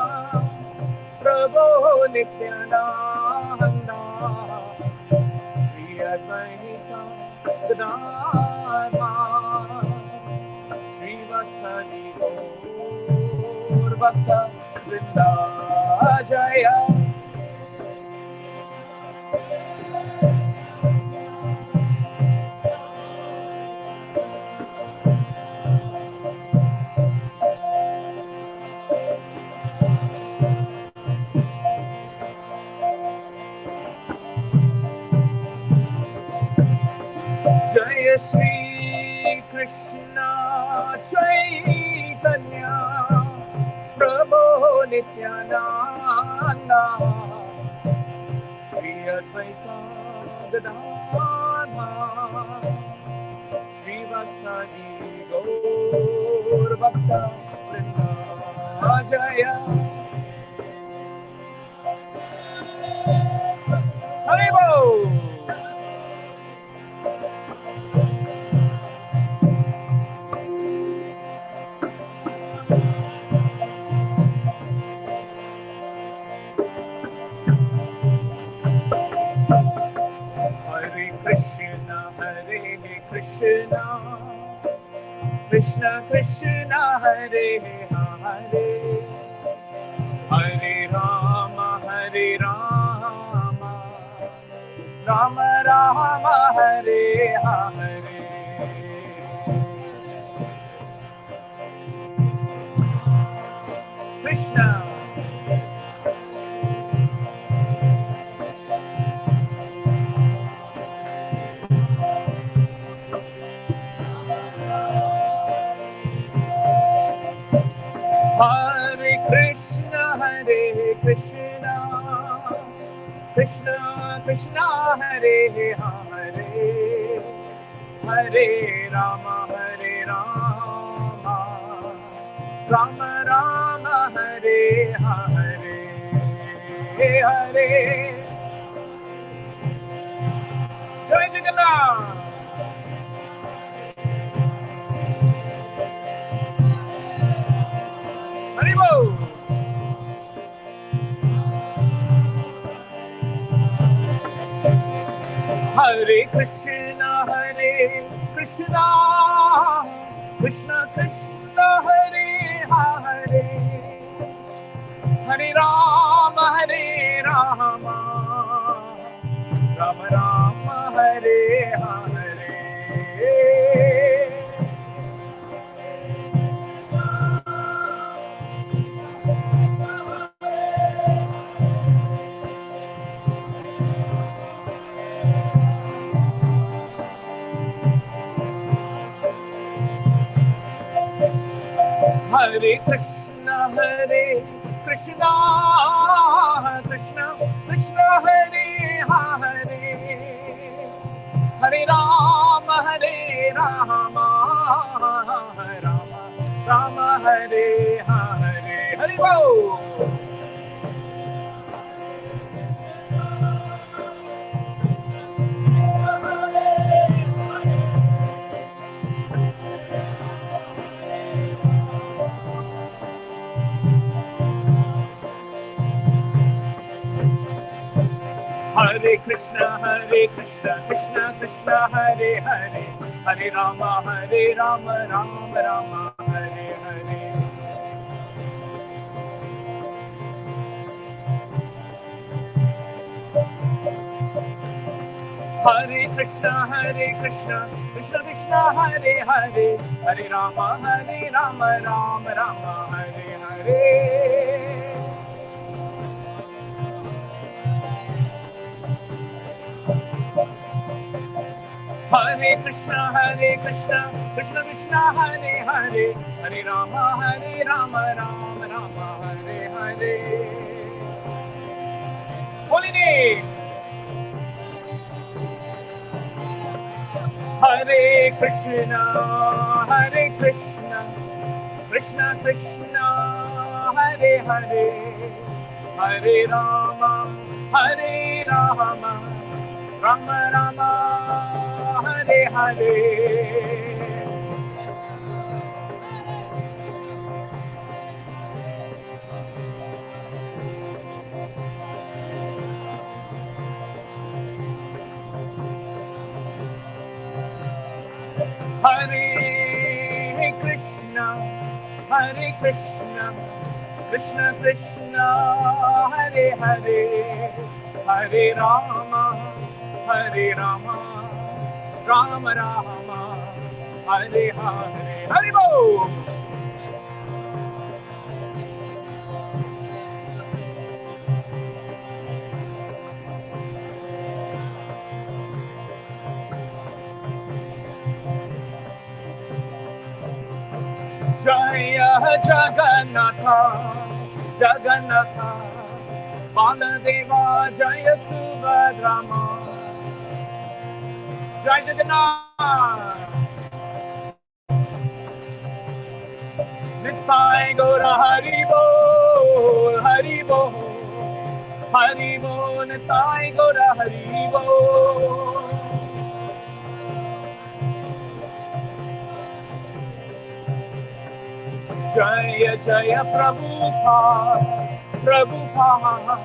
Prabhu Nityananda Shri Advaita Gadadhara Shri Vasadi Gaur Bhakta Vrinda Jaya Jaya Shri Krishna Chaitanya Prabhu Nityananda Shri Advaita Gadadhara Shri Vasadi Gaur Bhakta Vrinda Jaya Haribo Krishna, Krishna Krishna Hare Hare, Hare Rama, Rama Rama, Hare Hare. Krishna. Hare Krishna, Krishna Krishna Hare Hare, Hare Rama, Rama Rama, Hare Hare, Hare Jai Jagannath. Haribo. Hare Krishna, Krishna Krishna Hare Hare, Hare Rama, Rama Rama, Hare Hare. Hare Krishna, Krishna Krishna, Hare Hare, Hare Rama, Rama, Hare Hare, Hare Bol. Hare Krishna, Krishna Krishna, Hare Hare, Hare Rama, Rama Rama, Hare Hare. Hare Krishna, Krishna Krishna, Hare Hare, Hare Rama, Rama Rama, Hare Hare. Hare Krishna, Krishna Krishna, Hare Hare, Hare Rama, Rama Rama, Hare Hare. Holy name. Hare Krishna, Krishna Krishna, Hare Hare, Hare Rama, Rama Rama, Hare Hare. Hare Krishna, Krishna Krishna, Hare Hare, Hare Rama, Rama Rama, Hare Hare, Hare Bol. Jaya Jagannatha, Jagannatha, Baladeva, Jaya Subhadrama, Jai Jagannath. Nittai Gaura Hari Bol, Hari Bol, Hari Bol, Nittai Gaura Hari Bol. Jaya Jaya Prabhupada, Prabhupada,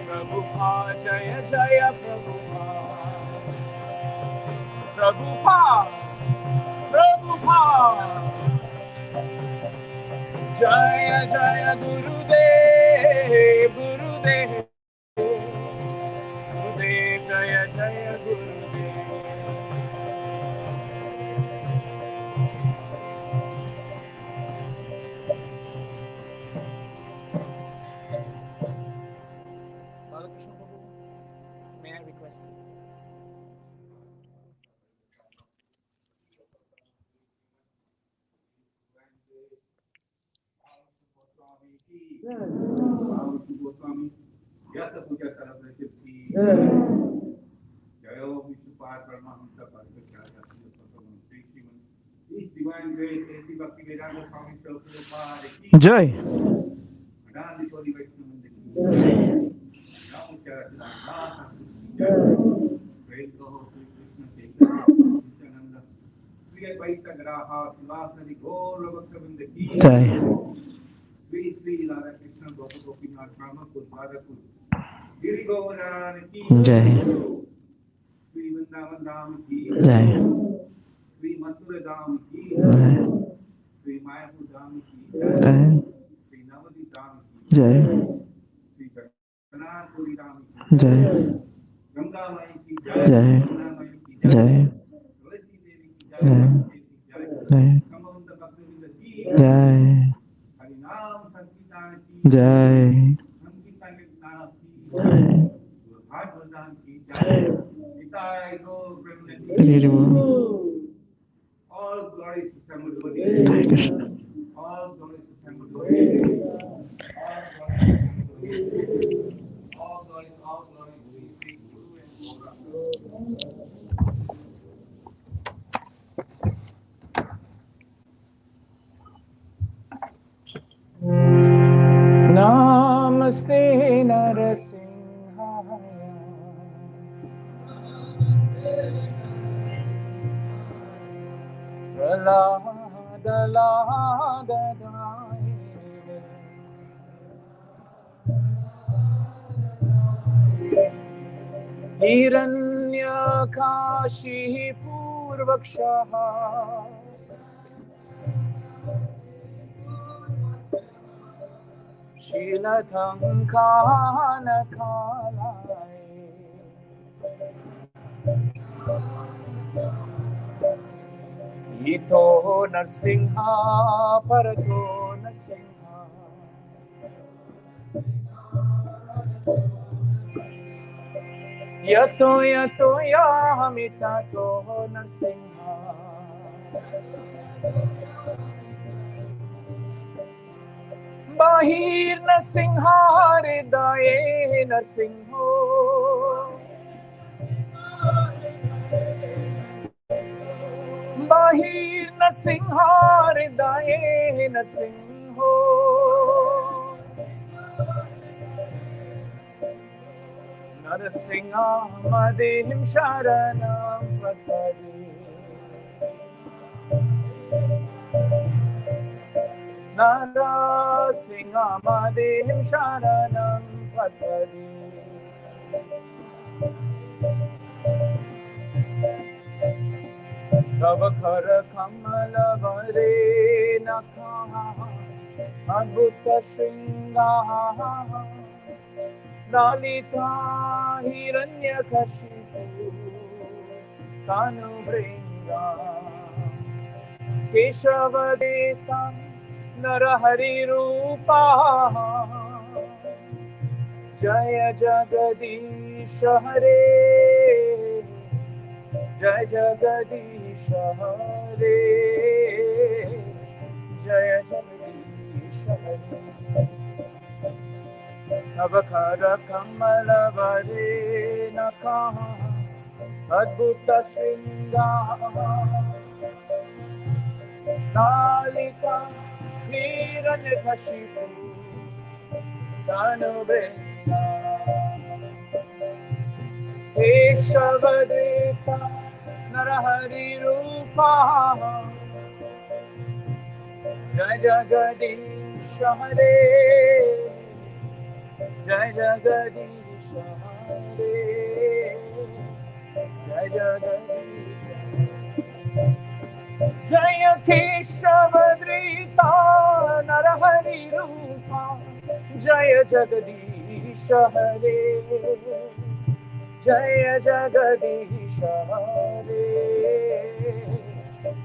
Prabhupada, Jaya Jaya Prabhupada, Prabhupada, Prabhupada. Jaya Jaya Gurudev, Gurudev, Gurudev, Jaya Jaya Gurudev. Balakrishna Prabhu, may I request you? Mahavishnu Goswami Vyaspuja celebration की जयो विष्णु पार परमाहंसा पार्वत्याचार्य भगवान श्री श्रीमन इस divine grace ऐसी भक्ति वेदांत स्वामी प्रभुपाद की जय। अनादि कोटि वैष्णव की नाम उच्चारण दास जय प्रेम कहो श्री कृष्ण चैतन्य नित्यानंद प्रिय द्वैत ग्राहा सुवासनि गौर भक्तवृंद की जय। Sri Sri Radha Krishna Gopi Gopinath Rama Radha Giri Govardhan ki Jai. Sri Vrindavan Dham ki Jai. Sri Mathura Dham ki Jai. Sri Mayapur Dham ki Jai. Sri Navadvip Dham ki Jai. Sri Jagannath Puri Dham ki Jai. Ganga Mai ki Jai. Yamuna Mai ki Jai. Tulsi Devi ki Jai. Jai Jai. Kamavanta Bhaktivinoda ki Jai. Harinam Sankirtan ki Jai. Sankirtan ki Jai. Bhagavatam ki Jai Nitai Gaur Premanandi. Hare All glories to Samudvadi. Hare Krishna. All glories Hiranyakashiः purvakshaha Shilatham kanakalai Ito narsingha parato narsingha Yato yato yahamitato narsingha Bahir narsingha hridaye narsingho Bahir narsingha hridaye narsingho Narsingha madhim sharanam pratari Narsingha madhim sharanam pratari Tavakara kamala vare nakha Adbhuta shringaha Lalita hiranyakashipu Tanubringa Keshavadeta Narahari Rupa Jaya Jagadisha Hare Jaya Jagadisha Hare Jaya Jagadisha Hare Navakara Kamala Vare Nakaha Adbhuta Shringaha Lalita Hiranyakashipu Tanubringa Keshavadeta Narahari Rupa Jai Jagadisha Hare Jai Jagadisha Hare Jai Jagadisha Jaya Keshavadrita Narahari Rupa Jaya Jagadisha Hare Jaya Jagadisha Hare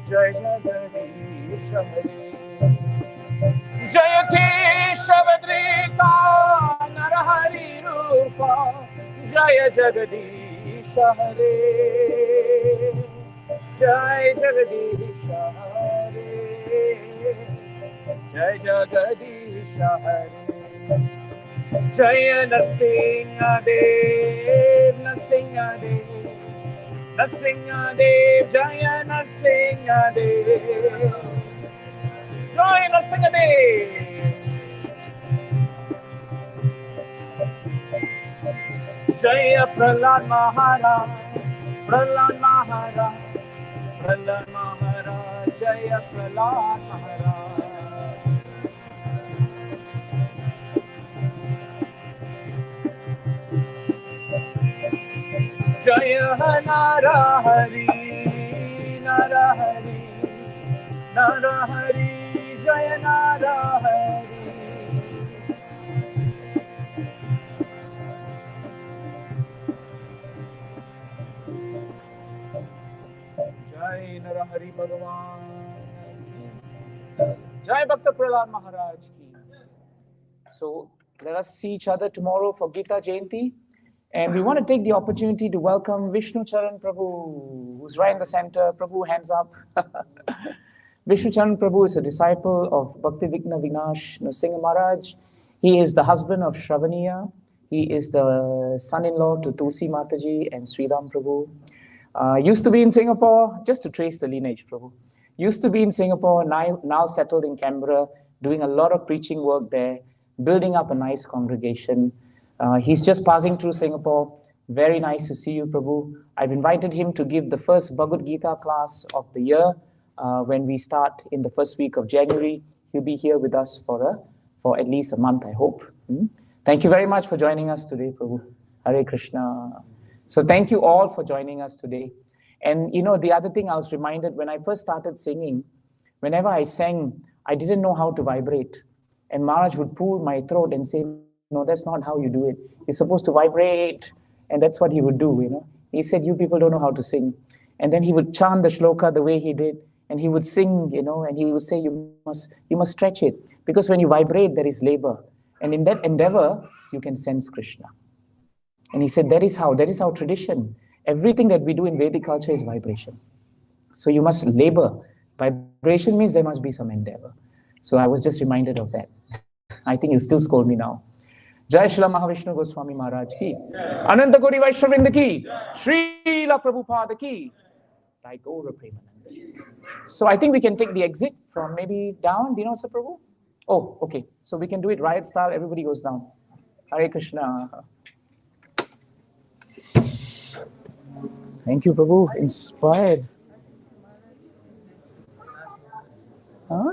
Jaya Jagadisha Hare Jaya Keshavadrita Narahari Rupa Jaya Jagadisha Hare Jai Jagadisha Hare Jai Jagadisha Hare Jaya Narsingha Dev Narsingha Dev Narsingha Dev Jaya Narsingha Dev Jai Narsingha Dev Jaya Prahlad Maharaj Prahlad Maharaj Prahlad Maharaj Jaya Prahlad Maharaj Jaya Narahari Narahari Narahari Jaya Narahari Jai Narahari Bhagavan Jai Bhakta Prahlad Maharaj ki. So let us see each other tomorrow for Gita Jayanti. And we want to take the opportunity to welcome Vishnu Charan Prabhu, who's right in the center. Prabhu, hands up. Vishnu Charan Prabhu is a disciple of Bhakti Vigna Vinash Nrsimha Maharaj. He is the husband of Shravaniya. He is the son-in-law to Tulsi Mataji and Sridham Prabhu. Used to be in Singapore, just to trace the lineage, Prabhu. Used to be in Singapore, now settled in Canberra, doing a lot of preaching work there, building up a nice congregation. He's just passing through Singapore. Very nice to see you, Prabhu. I've invited him to give the first Bhagavad Gita class of the year when we start in the first week of January. He'll be here with us for at least a month, I hope. Thank you very much for joining us today, Prabhu. Hare Krishna. So thank you all for joining us today. And the other thing I was reminded when I first started singing, whenever I sang, I didn't know how to vibrate. And Maharaj would pull my throat and say, no, that's not how you do it. You're supposed to vibrate. And that's what he would do, He said, you people don't know how to sing. And then he would chant the shloka the way he did. And he would sing, and he would say, you must stretch it. Because when you vibrate, there is labor. And in that endeavor, you can sense Krishna. And he said, that is our tradition. Everything that we do in Vedic culture is vibration. So you must labor. Vibration means there must be some endeavor. So I was just reminded of that. I think you still scold me now. Jai Shri Mahavishnu Goswami Maharaj ki. Ananta Koti Vaishnavinda ki. Srila Prabhupada ki. Like Gaura Premananda. So I think we can take the exit from maybe down. Do you know, Sir Prabhu? Oh, okay. So we can do it riot style. Everybody goes down. Hare Krishna. Thank you, Prabhu. Inspired. Huh?